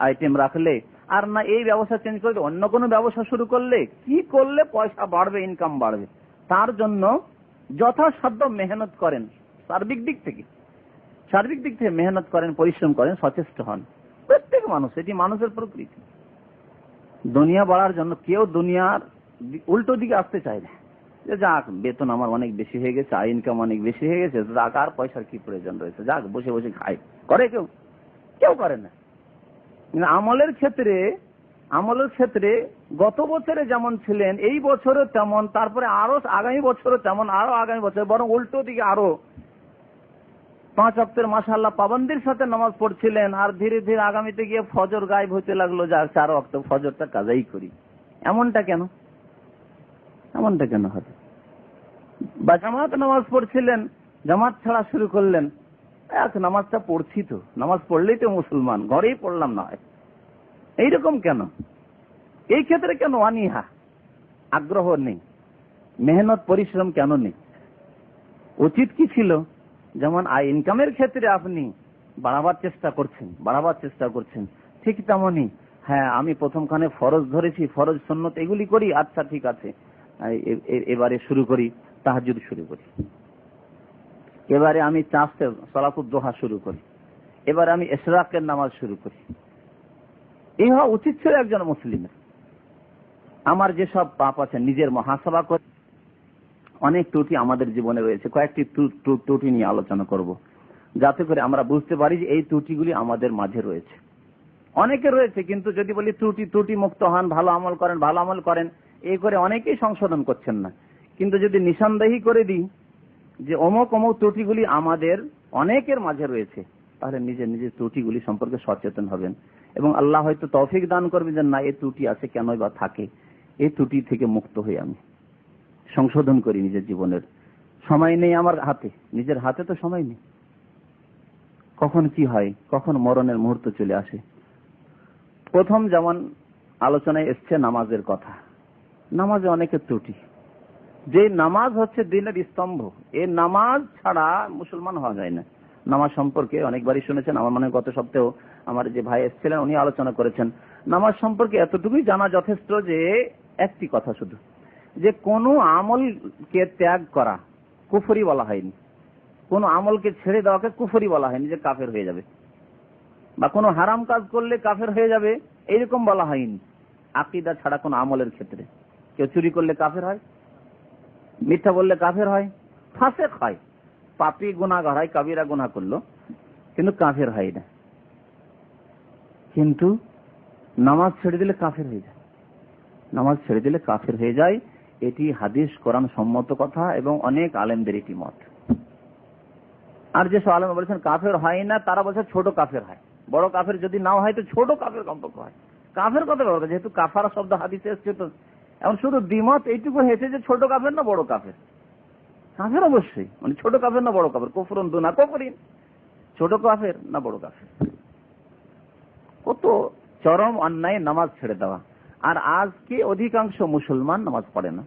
আইটেম রাখলে, আর না এই ব্যবসা চেঞ্জ করে অন্য কোনো ব্যবসা শুরু করলে, কি করলে পয়সা বাড়বে, ইনকাম বাড়বে। তার জন্য যথাসাধ্য মেহনত করেন, সার্বিক দিক থেকে মেহনত করেন, পরিশ্রম করেন, সচেষ্ট হন প্রত্যেক মানুষ। এটি মানুষের প্রকৃতি। দুনিয়া বাড়ার জন্য কেউ দুনিয়ার উল্টো দিকে আসতে চায় না, যে যাক বেতন আমার অনেক বেশি হয়ে গেছে, আয় ইনকাম অনেক বেশি হয়ে গেছে, যাক আর পয়সার কি প্রয়োজন রয়েছে, যাক বসে বসে খাই, করে কেউ করে না। আমলের ক্ষেত্রে গত বছরে যেমন ছিলেন এই বছরও তেমন, তারপরে আরো আগামী বছরও তেমন, আরো আগামী বছর, বরং উল্টো দিকে আরো 5 ওয়াক্তের মাশাআল্লাহ পাবন্দির সাথে নামাজ পড়ছিলেন, আর ধীরে ধীরে আগামীতে গিয়ে ফজর গায়েব হতে লাগলো, যা 4 ওয়াক্ত ফজরটা কাজাই করি। এমনটা কেন হবে? বা জামাত নামাজ পড়ছিলেন, জামাত ছাড়া শুরু করলেন, নামাজটা পড়ছি তো, নামাজ পড়লেই তো মুসলমান, ঘরেই পড়লাম না, এইরকম কেন? এই ক্ষেত্রে কেন অনীহা, আগ্রহ নেই, মেহনত পরিশ্রম কেন নেই? উচিত কি ছিল? যেমন আয় ইনকামের ক্ষেত্রে আপনি বাড়াবার চেষ্টা করছেন, ঠিক তেমনি হ্যাঁ আমি প্রথমখানে ফরজ ধরেছি, ফরজ সুন্নত এগুলি করি, আচ্ছা ঠিক আছে, এবারে শুরু করি তাহাজ্জুদ শুরু করি, এবারে আমি চাষতে সালাতুদ দোহা শুরু করি, এবারে আমি ইশরাকের নামাজ শুরু করি। এই হওয়া উচিত ছিল একজন মুসলিমের। আমার যেসব পাপ আছে নিজের মুহাসাবা করে, অনেক ত্রুটি আমাদের জীবনে রয়েছে, কয়েকটি ত্রুটি নিয়ে আলোচনা করব, যাতে করে আমরা বুঝতে পারি যে এই ত্রুটিগুলি আমাদের মাঝে রয়েছে। অনেকে রয়েছে, কিন্তু যদি বলি ত্রুটি মুক্ত হন, ভালো আমল করেন, এই করে অনেকেই সংশোধন করছেন না। কিন্তু যদি নিঃসন্দেহী করে দিই যে অমুক ত্রুটিগুলি আমাদের অনেকের মাঝে রয়েছে, তাহলে নিজের নিজের ত্রুটিগুলি সম্পর্কে সচেতন হবেন এবং আল্লাহ হয়তো তৌফিক দান করবেন যে না এই ত্রুটি আছে, কেনই বা থাকে, এই ত্রুটি থেকে মুক্ত হয়ে আমি সংশোধন করি নিজের জীবনের। সময় নেই আমার হাতে, নিজের হাতে তো সময় নেই, কখন কি হয়, কখন মরণের মুহূর্ত চলে আসে। প্রথম যেমন আলোচনায় এসছে নামাজের কথা, নামাজে অনেকের ত্রুটি। যে নামাজ হচ্ছে দিনের স্তম্ভ, এই নামাজ ছাড়া মুসলমান হওয়া যায় না। নামাজ সম্পর্কে অনেকবারই শুনেছেন, আমার মনে হয় গত সপ্তাহেও আমার যে ভাই এসেছিলেন উনি আলোচনা করেছেন। নামাজ সম্পর্কে এতটুকুই জানা যথেষ্ট যে একটি কথা শুধু, যে কোনো আমলকে ত্যাগ করা কুফরি বলা হয়নি, কোন আমলকে ছেড়ে দেওয়াকে কুফরি বলা হয়নি যে কাফের হয়ে যাবে, বা কোনো হারাম কাজ করলে কাফের হয়ে যাবে এইরকম বলা হয়নি। আকীদা ছাড়া কোন আমলের ক্ষেত্রে কেউ চুরি করলে কাফের হয়, মিথ্যা বললে কাফের হয়, ফাসেক হয়, পাপী গুনাহগার হয়, কাবিরা গুনাহ করলো, কিন্তু কাফের হয় না। কিন্তু নামাজ ছেড়ে দিলে কাফের হয়ে যায়, নামাজ ছেড়ে দিলে কাফের হয়ে যায়, এটি হাদিস কোরআন সম্মত কথা এবং অনেক আলেমদের এটি মত। আর যেসব আলেম বলেছেন কাফের হয় না, তারা বলছে ছোট কাফের হয়, বড় কাফের যদি নাও হয় তো ছোট কাফের কমপক্ষে হয়। কাফের কথা বলতে যেহেতু কাফারা শব্দ হাদিসে এসছে, তো এখন শুধু দ্বিমত এইটুকু হয়েছে যে ছোট কাফের না বড় কাফের। কাফের অবশ্যই, মানে ছোট কাফের না বড় কাফের, কুফরুন দুনা কুফরিন, ছোট কাফের না বড় কাফের। কত চরম অন্যায় নামাজ ছেড়ে দেওয়া। আর আজকে অধিকাংশ মুসলমান নামাজ পড়ে না,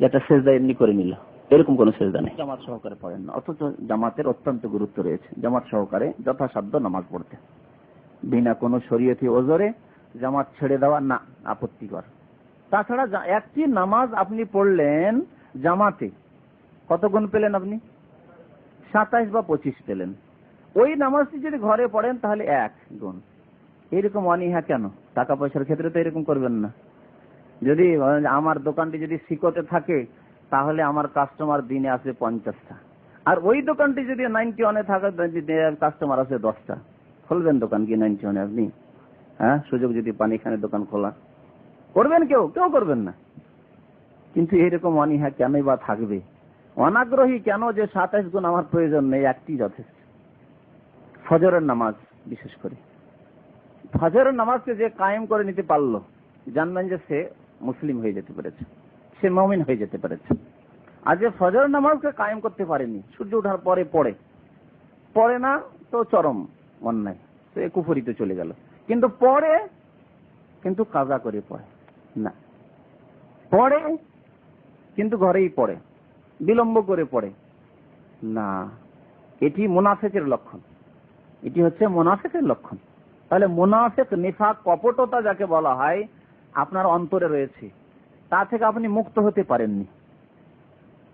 যেটা সেজদা এমনি করে নিল, এরকম কোন সেজদা নেই, জামাত সহকারে পড়েন না। অথচ জামাতের অত্যন্ত গুরুত্ব রয়েছে, জামাত সহকারে যথাসাধ্য নামাজ পড়তে, বিনা কোনো শরীয়তি ওজরে জামাত ছেড়ে দেওয়া না, আপত্তিকর। তাছাড়া একটি নামাজ আপনি পড়লেন জামাতে, কত গুণ পেলেন আপনি? 27 বা 25 পেলেন। ওই নামাজটি যদি ঘরে পড়েন তাহলে 1 গুণ। এরকম অনীহা কেন? টাকা পয়সার ক্ষেত্রে তো এরকম করবেন না। যদি আমার দোকানটি যদি সিকোতে থাকে, তাহলে আমার কাস্টমার দিনে আসবে 50টা, আর ওই দোকানটি যদি 91 থাকে, কাস্টমার আসবে 10টা, খুলবেন দোকান কি 91 আপনি? হ্যাঁ, সুযোগ যদি পান এখানে দোকান খোলা করবেন? কেউ করবেন না। কিন্তু এরকম অনীহা কেনই বা থাকবে? অনাগ্রহী কেন যে 27 গুণ আমার প্রয়োজন নেই, একটি যথেষ্ট। ফজরের নামাজ বিশেষ করে, ফজরের নামাজকে যে কায়েম করে নিতে পারলো, জানবেন যে সে মুসলিম হয়ে যেতে পেরেছে, সে মুমিন হয়ে যেতে পেরেছে। আর যে ফজরের নামাজকে কায়েম করতে পারেনি, সূর্য ওঠার পরে পড়ে না, তো চরম অন্যায়, সে কুফরিতে চলে গেল। কিন্তু পড়ে, কিন্তু কাজা করে পড়ে না, পড়ে কিন্তু ঘরেই পড়ে, বিলম্ব করে পড়ে না, এটি মুনাফিকের লক্ষণ, এটি হচ্ছে মুনাফিকের লক্ষণ। তাহলে মুনাফিক, নিফাক, কপটতা যাকে বলা হয়, আপনার অন্তরে রয়েছে, তা থেকে আপনি মুক্ত হতে পারেননি।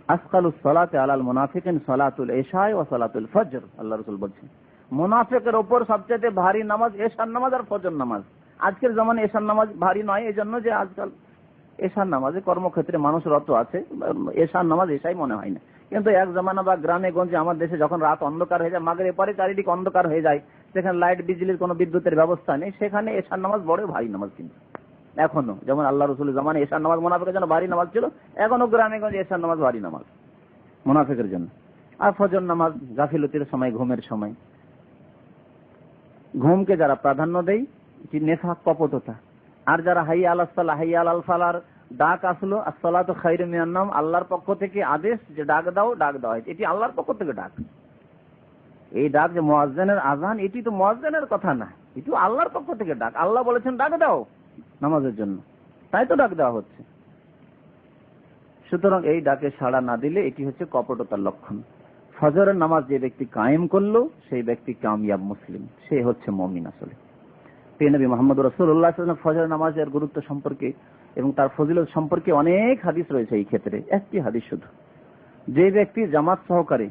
আসকালুস সালাতি আলাল মুনাফিকিন সালাতুল ইশা ওয়া সালাতুল ফজর, আল্লাহ রাসূল বলেছেন মুনাফিকের উপর সবচেয়ে ভারী নামাজ ইশার নামাজ আর ফজর নামাজ। আজকের জামানে ইশার নামাজ ভারী নয়, এজন্য যে আজকাল ইশার নামাজে কর্মক্ষেত্রে মানুষ রত আছে, ইশার নামাজ ইশাই মনে হয় না। কিন্তু এক জামানা বা গ্রামে গঞ্জে আমার দেশে যখন রাত অন্ধকার হয়ে যায়, মাগরিবের পরে চারিদিকে অন্ধকার হয়ে যায়, সেখানে লাইট বিজলির কোনো বিদ্যুতের ব্যবস্থা নেই, সেখানে ইশার নামাজ বড় ভারী নামাজ। কিন্তু এখনো যেমন আল্লাহ রাসূলের জামানে ইশার নামাজ মুনাফিকের জন্য ভারী নামাজ ছিল, এখনো গ্রামে গঞ্জে ইশার নামাজ ভারী নামাজ মুনাফিকের জন্য। আর ফজর নামাজ গাফিলতির সময়, ঘুমের সময়, ঘুমকে যারা প্রাধান্য দেয়, এটি নেফাক, কপটতা। আর যারা হাইয়া আলাস সালাহ, হাইয়া আলাল ফালার ডাক আসলো, আসসালাতু খায়রুম মিনান নাওম, আল্লাহর পক্ষ থেকে আদেশ যে ডাক দাও, ডাক দেওয়া হয়, এটি আল্লাহর পক্ষ থেকে ডাক। এই ডাক যে মুয়াজ্জিনের আযান, এটি তো মুয়াজ্জিনের কথা না, এটি আল্লাহর পক্ষ থেকে ডাক। আল্লাহ বলেছেন ডাক দাও নামাজের জন্য, তাই তো ডাক দেওয়া হচ্ছে। সুতরাং এই ডাকে সাড়া না দিলে এটি হচ্ছে কপটতার লক্ষণ। ফজরের নামাজ যে ব্যক্তি কায়েম করলো, সেই ব্যক্তি কামিয়াব মুসলিম, সে হচ্ছে মুমিন। আসলে নবী মুহাম্মদ রাসূলুল্লাহ সাল্লাল্লাহু আলাইহি ওয়াসাল্লাম ফজর নামাজের গুরুত্ব সম্পর্কে এবং তার ফজিলত সম্পর্কে অনেক হাদিস রয়েছে। এই ক্ষেত্রে একটি হাদিস শুধু, যে ব্যক্তি জামাত সহকারে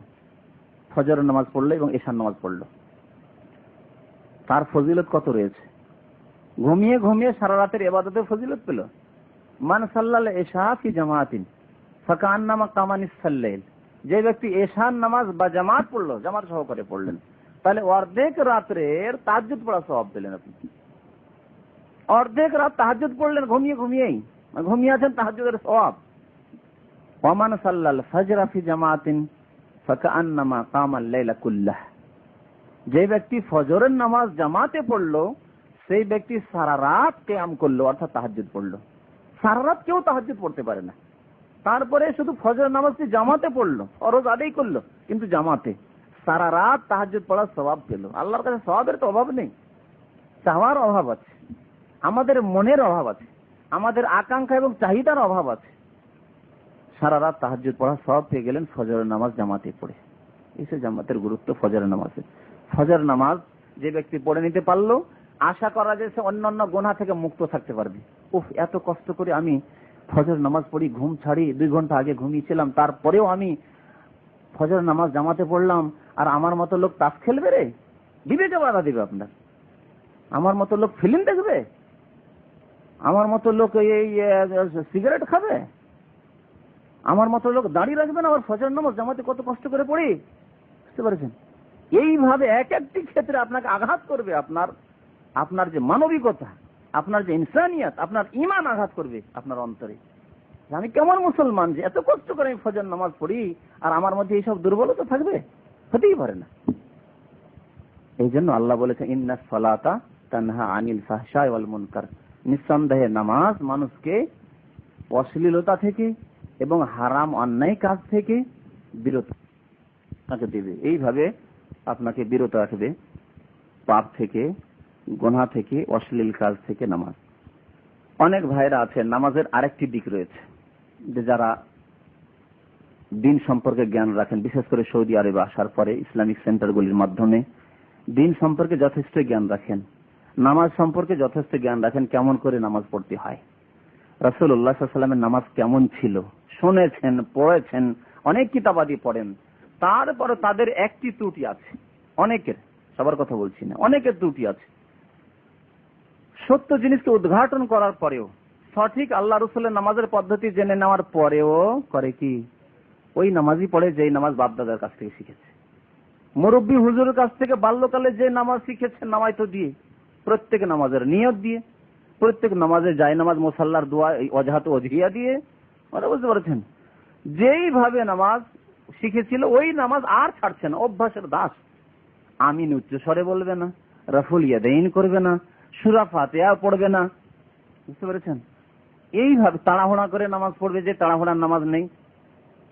ফজর নামাজ পড়লো এবং এশার নামাজ পড়লো, তার ফজিলত কত রয়েছে। ঘুমিয়ে ঘুমিয়ে সারা রাতের ইবাদতের ফজিলত পেল। মান সাল্লাল ইশা ফি জামাতিন ফাকান্নামা কামানিস সাল্লাইল, যে ব্যক্তি এশার নামাজ বা জামাত পড়লো, জামাত সহকারে পড়লেন, তাহলে অর্ধেক রাত্রের তাহাজ্জুদ পড়া সওয়াব পেলেন আপনি। অর্ধেক রাত তাহাজ্জুদ পড়লেন ঘুমিয়ে ঘুমিয়েই, ঘুমিয়ে আছেন, তাহাজ্জুদের সওয়াব। ওয়ামান সাল্লাল ফজর ফি জামাতিন ফাকান্নামা কামাল লাইলা কুল্লাহ, যে ব্যক্তি ফজরের নামাজ জামাতে পড়লো, সেই ব্যক্তি সারা রাত কিয়াম করলো, অর্থাৎ তাহাজ্জুদ পড়লো। সারা রাত কেউ তাহাজ্জুদ পড়তে পারে না, তারপরে শুধু ফজরের নামাজটি জামাতে পড়লো, ফরজ আদায় করলো, কিন্তু জামাতে সারা রাত তাহাজ্জুদ পড়ার সওয়াব পেল। আল্লাহর কাছে সওয়াবের তো অভাব নেই, চাওয়ার অভাব আছে, আমাদের মনের অভাব আছে, আমাদের আকাঙ্ক্ষা এবং চাহিদার অভাব আছে। সারা রাত তাহাজ্জুদ পড়ার সওয়াব পেয়ে গেলেন ফজরের নামাজ জামাতে পড়ে। এসে জামাতের গুরুত্ব ফজরের নামাজে। ফজর নামাজ যে ব্যক্তি পড়ে নিতে পারলো, আশা করা যায় সে অন্যান্য গুনাহ থেকে মুক্ত থাকতে পারবে। উফ, এত কষ্ট করে আমি ফজর নামাজ পড়ি, ঘুম ছাড়ি, 2 ঘন্টা আগে ঘুমিয়েছিলাম, তারপরেও আমি ফজর নামাজ জামাতে পড়লাম, আর আমার মতো লোক তাস খেলবে রে, বিবেকে বাধা দিবে আপনার। আমার মতো লোক ফিল্ম দেখবে, আমার মতো লোক এই সিগারেট খাবে, আমার মতো লোক দাঁড়িয়ে রাখবে না, আবার ফজর নামাজ জামাতে কত কষ্ট করে পড়ি। বুঝতে পারছেন? এইভাবে এক একটি ক্ষেত্রে আপনাকে আঘাত করবে, আপনার যে মানবিকতা, আপনার যে ইনসানিয়াত, আপনার ঈমান আঘাত করবে আপনার অন্তরে। আমি কেমন মুসলমান যে এত কষ্ট করে আমি ফজর নামাজ পড়ি, আর আমার মধ্যে এইসব দুর্বলতা থাকবে? হতেই পারে না। এই জন্য আল্লাহ বলেছেন, ইন্নাস সালাতা তানহা আনিল ফাহশাই ওয়াল মুনকার, নিঃসন্দেহে নামাজ মানুষকে অশ্লীলতা থেকে এবং হারাম অন্যায় কাজ থেকে বিরত দেবে। এইভাবে আপনাকে বিরত রাখবে পাপ থেকে, গুনাহ থেকে, অশ্লীল কাজ থেকে নামাজ। অনেক ভাইরা আছেন, নামাজের আরেকটি দিক রয়েছে, যে যারা দিন সম্পর্কে জ্ঞান রাখেন, বিশেষ করে সৌদি আরবে আসার পরে ইসলামিক সেন্টারগুলির মাধ্যমে দিন সম্পর্কে যথেষ্ট জ্ঞান রাখেন, নামাজ সম্পর্কে যথেষ্ট জ্ঞান রাখেন, কেমন করে নামাজ পড়তে হয়, রাসূলুল্লাহ সাল্লাল্লাহু আলাইহি ওয়াসাল্লামের নামাজ কেমন ছিল শুনেছেন, পড়েছেন, অনেক কিতাবাদি পড়েন। তারপরে তাদের একটি ত্রুটি আছে, অনেকের, সবার কথা বলছি না, অনেকের ত্রুটি আছে। সত্য জিনিসকে উদ্ঘাটন করার পরেও, সঠিক আল্লাহ রাসূলের নামাজের পদ্ধতি জেনে নেওয়ার পরেও করে কি, ওই নামাজই পড়ে যেই নামাজ বাপ দাদার কাছ থেকে শিখেছে, মুরব্বী হুজুরের কাছ থেকে বাল্যকালে যে নামাজ শিখেছে নামায়তো দিয়ে, প্রত্যেক নামাজের নিয়ত দিয়ে, প্রত্যেক নামাজে যায় নামাজ মুসাল্লার দোয়া ওয়াজহাত ওয়াজহিয়া দিয়ে, বুঝতে পারছেন? যেইভাবে নামাজ শিখেছিল ওই নামাজ আর ছাড়ছে না, অভ্যাসের দাস। আমিন উচ্চ স্বরে বলবে না, রাফুল ইয়াদাইন করবে না, সূরা ফাতিহা পড়বে না। বুঝতে পেরেছেন? এইভাবে তাড়াহুড়া করে নামাজ পড়বে, যে তাড়াহুড়ার নামাজ নেই।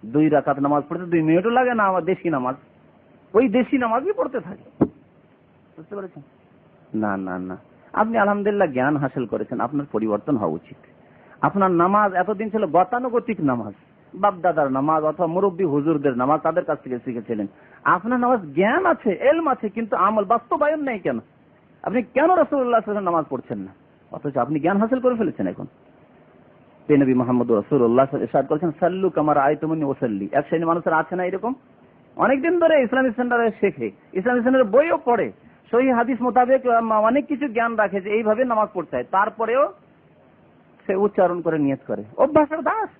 2 রাকাত নামাজ পড়তে 2 মিনিটও লাগে না, আমার দেশি নামাজ, ওই দেশি নামাজই পড়তে থাকে। বুঝতে পেরেছেন? না না না, আপনি আলহামদুলিল্লাহ জ্ঞান হাসিল করেছেন, আপনার পরিবর্তন হওয়া উচিত। আপনার নামাজ এতদিন ছিল গতানুগতিক নামাজ, বাপদাদার নামাজ অথবা মুরব্বী হুজুরদের নামাজ, তাদের কাছ থেকে শিখেছিলেন। আপনার নামাজ জ্ঞান আছে, এলম আছে, কিন্তু আমল বাস্তবায়ন নেই। কেন? আপনি কেন রাসূলুল্লাহ সাল্লাল্লাহু আলাইহি ওয়াসাল্লাম নামাজ পড়ছেন না, অথচ আপনি জ্ঞান হাসিল করে ফেলেছেন? এখন নবী মুহাম্মদ রাসূলুল্লাহ ইরশাদ করেছেন, সাল্লু কামা রাআইতুমুনি উসাল্লি। এক শ্রেণীর মানুষের আছে না এরকম, অনেকদিন ধরে ইসলামিক সেন্টারে শেখে, ইসলামিক সেন্টারের বইও পড়ে, সহিহ হাদিস মোতাবেক অনেক কিছু জ্ঞান রাখে যে এইভাবে নামাজ পড়তে হয়, তারপরেও সে উচ্চারণ করে নিয়ত করে। অভ্যাসের দাস,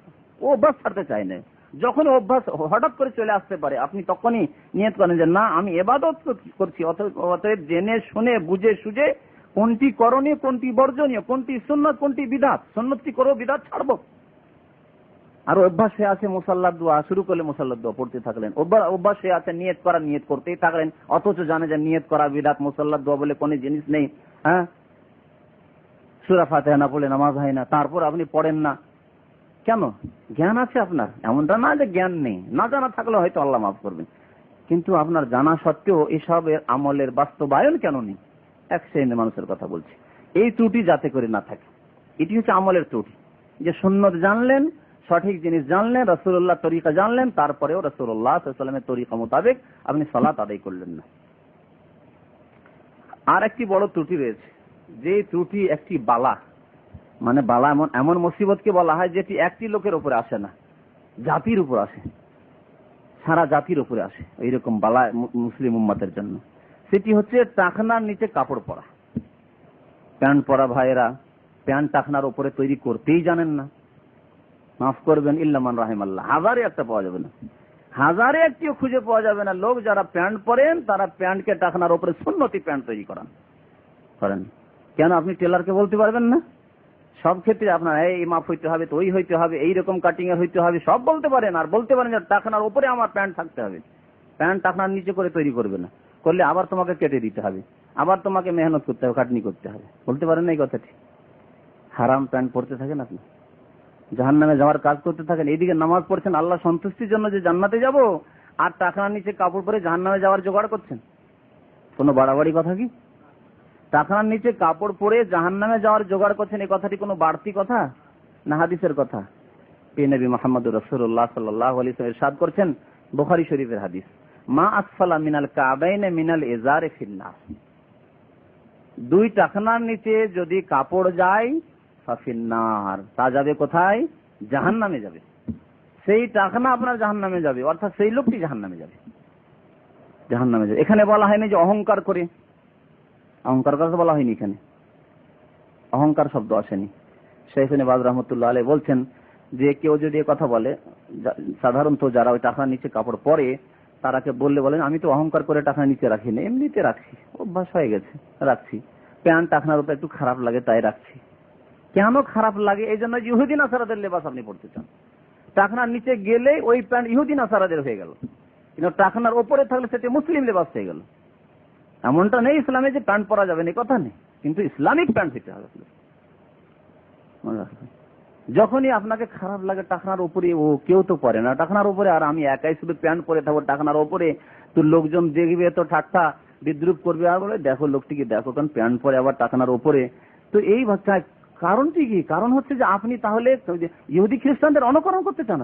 ও অভ্যাস ছাড়তে চায় না। যখন অভ্যাস হঠাৎ করে চলে আসতে পারে, আপনি তখনই নিয়ত করেন যে না, আমি ইবাদত করছি, অতএব জেনে শুনে বুঝে সুঝে কোনটি করণীয়, কোনটি বর্জনীয়, কোনটি সুন্নাত, কোনটি বিদআত, সুন্নতটি করব, বিদআত ছাড়বো। আর অভ্যাস হয়ে আছে মুসাল্লার দোয়া, শুরু করলে মুসাল্লার দোয়া পড়তে থাকলেন। অভ্যাস হয়ে আছে নিয়ত করা, নিয়ত করতেই থাকলেন, অথচ জানে যে নিয়ত করা বিদআত, মুসাল্লার দোয়া বলে কোনো জিনিস নেই। হ্যাঁ, সূরা ফাতিহা না পড়লে নামাজ হয় না, তারপর আপনি পড়েন না কেন? জ্ঞান আছে আপনার, এমনটা না যে জ্ঞান নেই, না জানা থাকলে হয়তো আল্লাহ মাফ করবেন, কিন্তু আপনার জানা সত্ত্বেও এসবের আমলের বাস্তবায়ন কেন নেই? এক শ্রেণীর মানুষের কথা বলছি। এই ত্রুটি যাতে করে না থাকে, এটি হচ্ছে আমলের ত্রুটি। যে সুন্নত জানলেন, সঠিক জিনিস জানলেন, রাসূলুল্লাহ তরিকা জানলেন, তারপরেও রাসূলুল্লাহ সাল্লাল্লাহু আলাইহি ওয়াসাল্লামের তরিকা মোতাবেক আপনি সালাত আদায় করলেন না। আর একটি বড় ত্রুটি রয়েছে, যে ত্রুটি একটি বালা, মানে বালা এমন মুসিবতকে বলা হয় যেটি একটি লোকের উপরে আসে না, জাতির উপর আসে, সারা জাতির উপরে আসে, এইরকম বালা মুসলিম উম্মতের জন্য। সেটি হচ্ছে টাকনার নিচে কাপড় পরা। প্যান্ট পরা ভাইয়েরা প্যান্ট টাকনার উপরে তৈরি করতেই জানেন না, মাফ করবেন, ইল্লামান রাহিমাল্লাহ, হাজারে একটা পাওয়া যাবে না, হাজারে একটিও খুঁজে পাওয়া যাবে না লোক যারা প্যান্ট পরেন তারা প্যান্টকে টাকনার উপরে সুন্নতি প্যান্ট তৈরি করেন। কেন আপনি টেলারকে বলতে পারবেন না? সব ক্ষেত্রে আপনার এই মাপ হইতে হবে, তো ওই হইতে হবে, এইরকম কাটিং এর হইতে হবে, সব বলতে পারেন। আর বলতে পারেন যে টাকনার উপরে আমার প্যান্ট থাকতে হবে, প্যান্ট টাকনার নিচে করে তৈরি করবে না, করলে আবার তোমাকে কেটে দিতে হবে, আবার তোমাকে মেহনত করতে হবে, খাটনি করতে হবে। বলতে পারেন না এই কথাটি? হারাম প্যান্ট পরতে থাকেন আপনি, জাহান্নামে যাওয়ার কাজ করতে থাকেন। এইদিকে নামাজ পড়ছেন আল্লাহ সন্তুষ্টির জন্য যে জান্নাতে যাব, আর টাকনার নিচে কাপড় পরে জাহান্নামে যাওয়ার জোগাড় করছেন। কোনো বাড়াবাড়ি কথা কি? টাকনার নিচে কাপড় পরে জাহান্নামে যাওয়ার জোগাড় করছেন, এই কথাটি কোনো বাড়তি কথা না হাদিসের কথা? নবী মুহাম্মদুর রাসূলুল্লাহ সাল্লাল্লাহু আলাইহি ওয়াসাল্লাম ইরশাদ করছেন, বুখারী শরীফের হাদিস, মা আসফালা মিনাল কাবাইনে মিনাল ইজারি ফিন্নার, দুই টাকনার নিচে যদি কাপড় যায় ফাফিন্নার, তা যাবে কোথায়? জাহান্নামে যাবে। সেই টাকনা আপনার জাহান্নামে যাবে, অর্থাৎ সেই লোকটি জাহান্নামে যাবে, জাহান্নামে যাবে। এখানে বলা হয়নি যে অহংকার করে, অহংকার কথা বলা হয়নি, এখানে অহংকার শব্দ আসেনি। শেখ বাজ রহমতুল্লাহ আলাইহি বলছেন যে কেউ যদি কথা বলে, সাধারণত যারা ওই টাকার নিচে কাপড় পরে তারাকে বললে বলেন আমি তো অহংকার করে টাকা নিচে রাখি না, এমনিতে রাখছি, অভ্যাস হয়ে গেছে রাখছি, প্যান্ট টাকনার উপর একটু খারাপ লাগে তাই রাখছি। কেন খারাপ লাগে? এই জন্য ইহুদি নাসারাদের লেবাস আপনি পড়তে চান, টাকনার নিচে গেলে ওই প্যান্ট ইহুদি নাসারাদের হয়ে গেল, কিন্তু টাকনার ওপরে থাকলে সেটা মুসলিম লেবাস হয়ে গেল। এমনটা নেই ইসলামে যে প্যান্ট পরা যাবে না, কথা নেই, কিন্তু ইসলামিক প্যান্ট হতে হবে। যখনই আপনাকে খারাপ লাগে টাকনার উপরে, ও কেউ তো পরে না টাকনার উপরে, আর আমি একাই শুধু প্যান্ট পরে থাকবো টাকনার উপরে, তো লোকজন দেখবে তো ঠাট্টা বিদ্রুপ করবে, আর বলে দেখো লোকটিকে দেখো কারণ প্যান্ট পরে আবার টাকনার উপরে। তো এই কারণটি কি? কারণ হচ্ছে যে আপনি তাহলে ইহুদি খ্রিস্টানদের অনুকরণ করতে চান।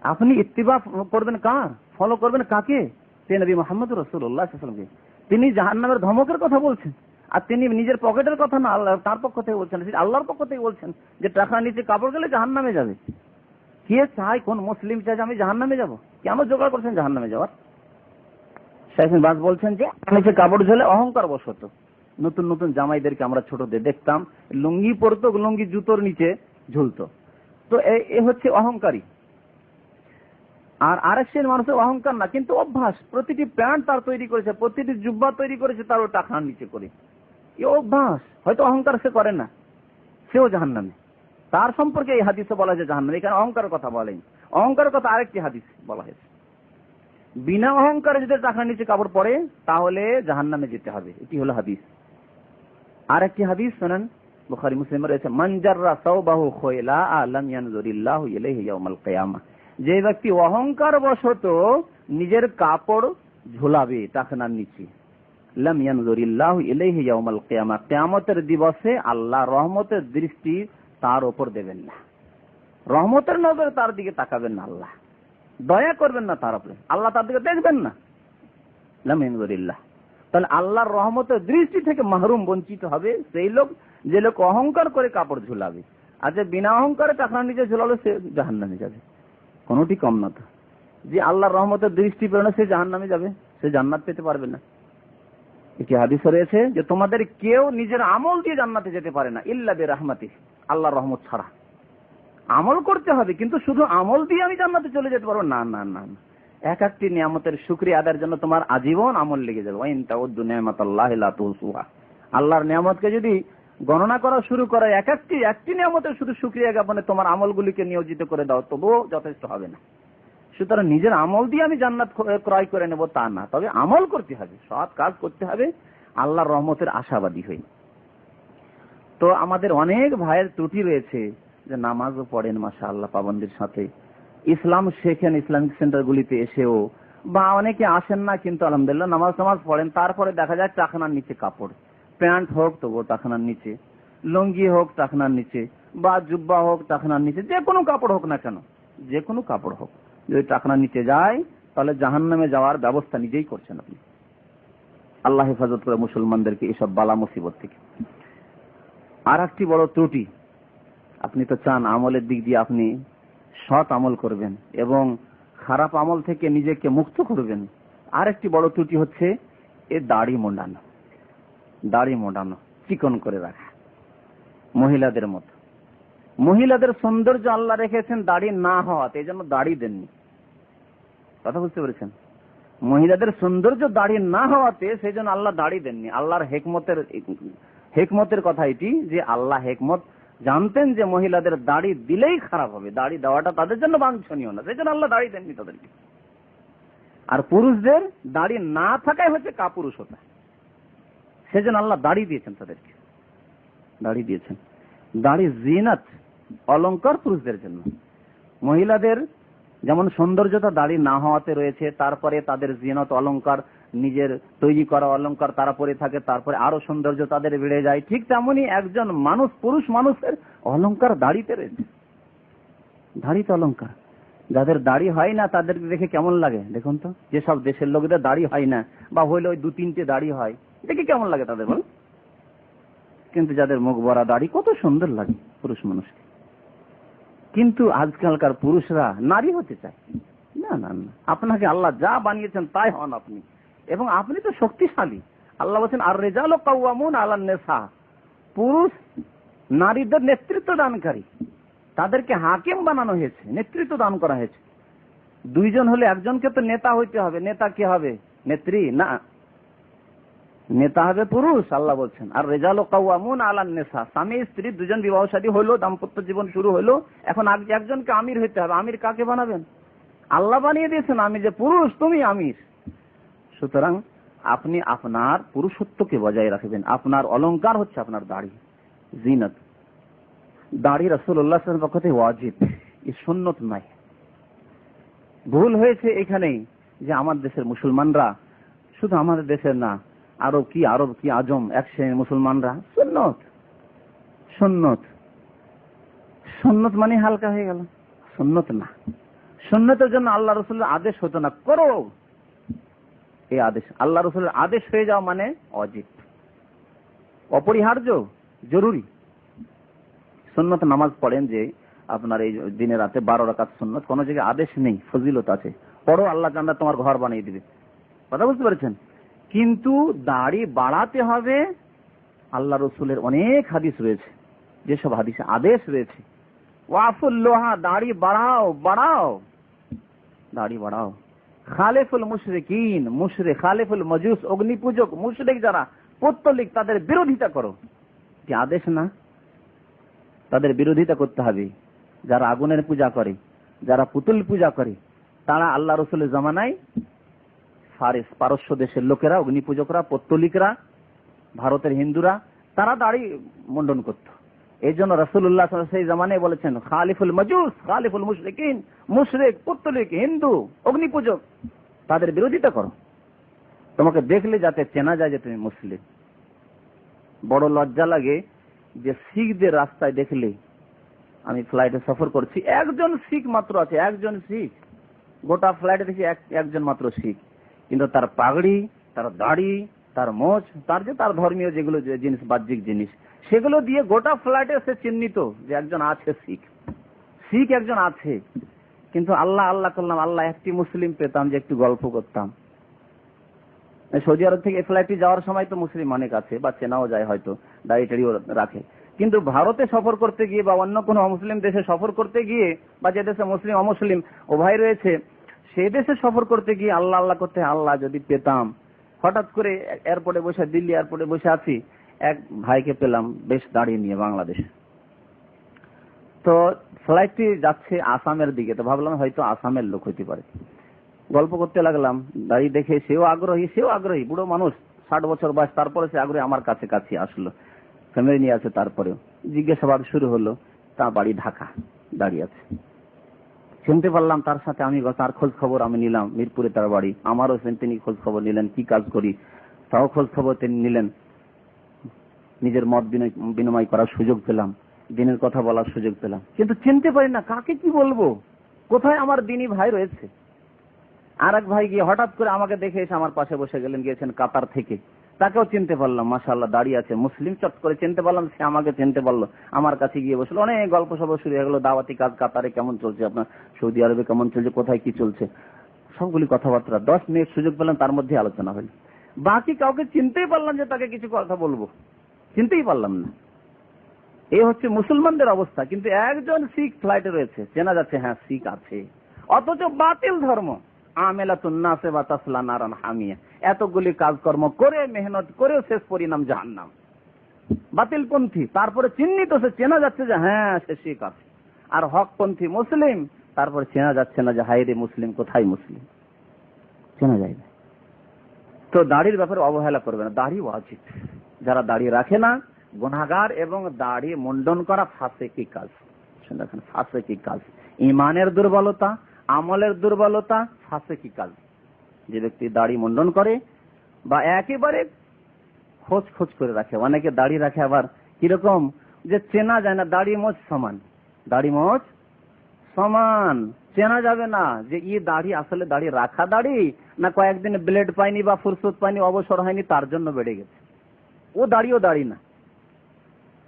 আপনি ইত্তিবা করবেন কার? ফলো করবেন কাকে? নবী মুহাম্মদ রাসূলুল্লাহ সাল্লাল্লাহু আলাইহি ওয়াসাল্লামকে। তিনি জাহান্নামের ধমকের কথা বলছেন, আর তিনি নিজের পকেটের কথা না, আল্লাহ তার পক্ষ থেকে বলছেন, আল্লাহর পক্ষ থেকে বলছেন যে টাকার নিচে কাপড় গেলে জাহান্নামে যাবে। কে চায়, কোন মুসলিম চায় যে আমি জাহান্নামে যাব? কেন জোগাড় করছেন জাহান্নামে যাওয়ার? শেখ বাজ বলছেন যে নিচে কাপড় ঝুলে অহংকার বশত নতুন নতুন জামাইদেরকে আমরা ছোটদের দেখতাম লুঙ্গি পরতো, লুঙ্গি জুতোর নিচে ঝুলতো, তো এ হচ্ছে অহংকারী। আর আরেক শ্রেণীর মানুষের অহংকার না, কিন্তু অভ্যাস, প্রতিটি প্যান্ট তার তৈরি করেছে, প্রতিটি জুব্বা তৈরি করেছে তার ওই টাকার নিচে করে, এই অভ্যাস। হয়তো অহংকার সে করে না, সেও জাহান্নামে, তার সম্পর্কে এই হাদিসে বলা হয়েছে জাহান্নামে। এখানে অহংকারের কথা বলেনি, অহংকারের কথা আরেকটি হাদিস বলা হয়েছে, বিনা অহংকারে যদি টাকার নিচে কাপড় পরে তাহলে জাহান্নামে যেতে হবে, এটি হলো হাদিস। আরেকটি হাদিস শোনেন, বুখারী মুসলিমে রয়েছে, মান জাররা সাওবাহু খায়লা লাম ইয়ানজুরিল্লাহু ইলাইহি ইয়াউমাল কিয়ামাহ, যে ব্যক্তি অহংকার বশত নিজের কাপড় ঝোলাবে টাকনার নিচে, লাম ইয়ানজুরিল্লাহু ইলাইহি ইয়াউমাল কিয়ামাহ, কিয়ামতের দিবসে আল্লাহ রহমতের দৃষ্টি তার উপর দেবেন না, রহমতের নজরে তার দিকে তাকাবেন না, আল্লাহ দয়া করবেন না তার উপরে, আল্লাহ তার দিকে দেখবেন না, লাম ইয়ানজুরিল্লাহ। তাহলে আল্লাহর রহমতের দৃষ্টি থেকে মাহরুম, বঞ্চিত হবে সেই লোক যে লোক অহংকার করে কাপড় ঝুলাবে। আচ্ছা, বিনা অহংকারে টাকনার নিচে ঝুলালো সে জাহান্নামে যাবে, কোনটি কম না। তো যে আল্লাহর রহমতের দৃষ্টি পেল না সে জাহান্নামে যাবে, সে জান্নাত পেতে পারবে না। এটি হাদিসে রয়েছে যে তোমাদের কেউ নিজের আমল দিয়ে জান্নাতে যেতে পারে না, ইল্লা বিরাহমাতিহি, আল্লাহর রহমত ছাড়া। আমল করতে হবে, কিন্তু শুধু আমল দিয়ে আমি জান্নাতে চলে যেতে পারবো না, না না। এক একটি নিয়ামতের শুকরিয়া আদায়ের জন্য তোমার আজীবন আমল লেগে যাবে। ওয়াইন তাউদ্দু নি'মাতাল্লাহি লা তুহসুহা, আল্লাহর নিয়ামতকে যদি গণনা করা শুরু করে, একটি নিয়ামতের শুধু শুকরিয়া জ্ঞাপনে তোমার আমলগুলিকে নিয়োজিত করে দাও, তবুও যথেষ্ট হবে না। সুতরাং নিজের আমল দিয়ে আমি জান্নাত ক্রয় করে নেব তা না, তবে আমল করতে হবে, সৎ কাজ করতে হবে, আল্লাহর রহমতের আশাবাদী হই। তো আমাদের অনেক ভাইয়ের ত্রুটি রয়েছে যে নামাজও পড়েন মাশাআল্লাহ পাবন্দির সাথে, ইসলাম শেখেন ইসলামিক সেন্টারগুলিতে এসেও, বা অনেকে আসেন না কিন্তু আলহামদুলিল্লাহ নামাজ পড়েন, তারপরে দেখা যায় টাকনার নিচে কাপড়, প্যান্ট হোক তবু টাকনার নিচে, লুঙ্গি হোক টাকনার নিচে, বা জুব্বা হোক টাকনার নিচে, যে কোনো কাপড় হোক না কেন, যে কোনো কাপড় হোক, যদি টাকনার নিচে যায় তাহলে জাহান্নামে যাওয়ার ব্যবস্থা নিজেই করছেন আপনি। আল্লাহ হেফাজত করে মুসলমানদেরকে এসব বালা মুসিবত থেকে। আর একটি বড় ত্রুটি, আপনি তো চান আমলের দিক দিয়ে আপনি সৎ আমল করবেন এবং খারাপ আমল থেকে নিজেকে মুক্ত করবেন। আর একটি বড় ত্রুটি হচ্ছে এ দাড়ি মোড়ানো, চিকন করে রাখা, মহিলাদের মতো। মহিলাদের সৌন্দর্য আল্লাহ রেখেছেন দাড়ি না হওয়াতে, এই জন্য দাড়ি দেননি। কথা বুঝতে পেরেছেন? মহিলাদের সৌন্দর্য দাড়ি না হওয়াতে সেই জন্য আল্লাহ দাড়ি দেননি। আল্লাহর হেকমতের কথা এটি যে আল্লাহ হেকমত জানতেন যে মহিলাদের দাড়ি দিলেই খারাপ হবে, দাড়ি দেওয়াটা তাদের জন্য বাঞ্ছনীয় না, সেই জন্য আল্লাহ দাড়ি দেননি তাদেরকে। আর পুরুষদের দাড়ি না থাকাই হচ্ছে কাপুরুষতা, সেজন্য আল্লাহ দাড়ি দিয়েছেন তাদেরকে, দাড়ি দিয়েছেন। দাড়ি জিনাত, অলংকার পুরুষদের জন্য। মহিলাদের যেমন সৌন্দর্যতা দাড়ি না হওয়াতে রয়েছে, তারপরে তাদের জিনাত অলংকার, নিজের তৈরি করা অলংকার তারা পরে থাকে, তারপরে আরো সৌন্দর্য তাদের বেড়ে যায়। ঠিক তেমনি একজন মানুষ, পুরুষ মানুষের অলংকার দাড়িতে রয়েছে, দাড়িতে অলংকার। যাদের দাড়ি হয় না তাদেরকে দেখে কেমন লাগে দেখুন তো। যেসব দেশের লোকদের দাড়ি হয় না বা হইলে ওই 2-3টে দাড়ি হয়, দেখে কেমন লাগে তাদের বল? কিন্তু যাদের মুখ ভরা দাড়ি কত সুন্দর লাগে পুরুষ মানুষকে। কিন্তু আজকালকার পুরুষরা নারী হতে চায় না। না না, আপনাকে আল্লাহ যা বানিয়েছেন তাই হন আপনি, এবং আপনি তো শক্তিশালী। আল্লাহ বলছেন আর রিজালু কাওয়ামুন আলান নিসা, পুরুষ নারীদের নেতৃত্ব দানকারী, তাদেরকে হাকিম বানানো হয়েছে, নেতৃত্ব দান করা হয়েছে। দুইজন হলে একজনকে তো নেতা হইতে হবে। নেতা কে হবে? নেত্রী না, নেতা হবে পুরুষ। আল্লাহ বলছেন আর রিজালু কাওয়ামুন আলান নিসা, স্বামী স্ত্রী দুজন বিবাহ শাদী হলো, দাম্পত্য জীবন শুরু হলো, এখন একজনকে আমির হইতে হবে। আমির কাকে বানাবেন? আল্লাহ বানিয়ে দিয়েছেন আমির, যে পুরুষ তুমি আমির। সুতরাং আপনি আপনার পুরুষত্বকে বজায় রাখবেন। আপনার অলংকার হচ্ছে আপনার দাড়ি, জিনাত। দাড়ি রাসূলুল্লাহ সাল্লাল্লাহু আলাইহি ওয়াসাল্লামের পক্ষ থেকে ওয়াজিব, এই সুন্নত নয়। ভুল হয়েছে এখানেই যে আমার দেশের মুসলমানরা, শুধু আমাদের দেশের না, আরব কি আজম এক শ্রেণীর মুসলমানরা সুন্নত মানে হালকা হয়ে গেল। সুন্নত না, সুন্নতের জন্য আল্লাহ রাসূলের আদেশ হতো না করো, এই আদেশ আল্লাহ রাসূলের আদেশ হয়ে যাওয়া মানে ওয়াজিব, অপরিহার্য, জরুরি। সুন্নত নামাজ পড়েন যে আপনার এই দিনে রাতে 12 রাকাত সুন্নত, কোন জায়গায় আদেশ নেই, ফজিলত আছে, পড়ো, আল্লাহ জান্নাত তোমার ঘর বানিয়ে দিবে। কথা বুঝতে পেরেছেন? কিন্তু দাড়ি বাড়াতে হবে, আল্লাহ রাসূলের অনেক হাদিস রয়েছে, যেসব হাদিসে আদেশ রয়েছে ওয়াফুল লোহা, দাড়ি বাড়াও, দাড়ি বাড়াও। খালিফুল মুশরিকিন, খালিফুল মাজুস, অগ্নি পূজক মুশরিক যারা পৌত্তলিক, তাদের বিরোধিতা করো। কি আদেশ না? তাদের বিরোধিতা করতে হবে। যারা আগুনের পূজা করে, যারা পুতুল পূজা করে, তারা আল্লাহ রাসূলের জামানায় ফারিস, পারস্য দেশের লোকেরা, অগ্নি পূজকরা, পৌত্তলিকরা, ভারতের হিন্দুরা, তারা দাড়ি মুন্ডন করত। এই জন্য রাসূলুল্লাহ সাল্লাল্লাহু আলাইহি ওয়াসাল্লাম সেই জামানায় বলেছেন খালিফুল মাজুস, খালিফুল মুশরিকিন, মুশরিক, পৌত্তলিক, হিন্দু, অগ্নি পূজক, তাদের বিরোধিতা করো, তোমাকে দেখলে যাতে চেনা যায় যে তুমি মুসলিম। বড় লজ্জা লাগে যে শিখদের রাস্তায় দেখলে, আমি ফ্লাইটে সফর করছি, একজন শিখ মাত্র আছে, একজন শিখ, গোটা ফ্লাইটে দেখি একজন মাত্র শিখ, কিন্তু তার পাগড়ি, তার দাড়ি, তার মোচ, তার ধর্মীয় যেগুলো জিনিস, বাহ্যিক জিনিস, সেগুলো দিয়ে গোটা ফ্লাইটে সে চিহ্নিত যে একজন আছে শিখ একজন আছে। কিন্তু আল্লাহ করলাম, আল্লাহ একটি মুসলিম পেতাম যে একটু গল্প করতাম। সৌদি আরব থেকে ফ্লাইটে যাওয়ার সময় তো মুসলিম অনেক আছে, বা চেনাও যায়, হয়তো দাড়ি টাড়িও রাখে। কিন্তু ভারতে সফর করতে গিয়ে বা অন্য কোনো অমুসলিম দেশে সফর করতে গিয়ে, বা যে দেশে মুসলিম অমুসলিম উভয় রয়েছে, সেই দেশে সফর করতে গিয়ে আল্লাহ করতে, আল্লাহ যদি পেতাম। হঠাৎ করে এয়ারপোর্টে বসে, দিল্লি এয়ারপোর্টে বসে আছি, এক ভাইকে পেলাম বেশ দাঁড়িয়ে নিয়ে, বাংলাদেশ। তো ফ্লাইটটি যাচ্ছে আসামের দিকে, তো ভাবলাম হয়তো আসামের লোক হইতে পারে। গল্প করতে লাগলাম, দাঁড়ি দেখে সেও আগ্রহী, বুড়ো মানুষ, 60 বছর বয়স, তারপরে সে আগ্রহী, আমার কাছে আসলো, ফ্যামিলি নিয়ে আছে। তারপরেও জিজ্ঞাসাবাদ শুরু হলো, তার বাড়ি ঢাকা, দাঁড়িয়ে আছে। চিনতে পারলাম তার সাথে, আমি তার খোঁজ খবর আমি নিলাম, মিরপুরে তার বাড়ি, আমারও তিনি খোঁজ খবর নিলেন, কি কাজ করি তাও খোঁজ খবর তিনি নিলেন। নিজের মত বিনিময় করার সুযোগ পেলাম, দিনের কথা বলার সুযোগ পেলাম, কিন্তু চিনতে পারি না কাকে কি বলবো, কোথায় আমার দিনী ভাই রয়েছে। আর এক ভাই গিয়ে হঠাৎ করে আমাকে দেখে এসে আমার পাশে বসে গেলেন, গিয়েছেন কাতার থেকে। তাকেও চিনতে পারলাম, মাশাআল্লাহ দাঁড়িয়ে আছে, মুসলিম। চট করে চিনতে পারলাম, সে আমাকে চিনতে পারলো, আমার কাছে গিয়ে বসলো। অনেক গল্প সব শুরু হয়ে গেল, দাওয়াতি কাজ কাতারে কেমন চলছে, আপনার সৌদি আরবে কেমন চলছে, কোথায় কি চলছে, সবগুলি কথাবার্তা। 10 মিনিট সুযোগ পেলাম, তার মধ্যে আলোচনা হল। বাকি কাউকে চিনতেই পারলাম যে তাকে কিছু কথা বলবো, চিনতেই পারলাম না। এই হচ্ছে মুসলমানদের অবস্থা। কিন্তু একজন শিখ ফ্লাইটে রয়েছে, চেনা যাচ্ছে হ্যাঁ শিখ আছে, অথচ বাতিল ধর্ম। আমেলাতুন্নাসে বা তাসলা নারান হামিয়া, এতগুলি কাজকর্ম করে মেহনত করেও শেষ পরিণাম জাহান্নাম। বাতিলপন্থী, তারপরে চিহ্নিত, সে চেনা যাচ্ছে যে হ্যাঁ সে শিখ আছে। আর হকপন্থী মুসলিম, তারপরে চেনা যাচ্ছে না যে হায়রে মুসলিম, কোথায় মুসলিম, চেনা যায় না। তো দাড়ির ব্যাপারে অবহেলা করবে না, দাড়ি ওয়াজিব। যারা দাড়ি রাখে না গুনাহগার, এবং দাড়ি মুন্ডন করা ফাসিকি কাজ। শুনেন, ফাসিকি কাজ, ইমানের দুর্বলতা, আমলের দুর্বলতা, ফাসিকি কাজ। যে ব্যক্তি দাড়ি মুন্ডন করে বা একেবারে খোঁজ খোঁজ করে রাখে, অনেকে দাড়ি রাখে আবার কিরকম যে চেনা যায় না, দাড়ি মোচ সমান, দাড়ি মোচ সমান, চেনা যাবে না যে ই দাড়ি আসলে দাড়ি রাখা দাড়ি না কয়েকদিন ব্লেড পায়নি বা ফুরসত পায়নি, অবসর হয়নি তার জন্য বেড়ে গেছে। ও দাড়িও দাড়ি না,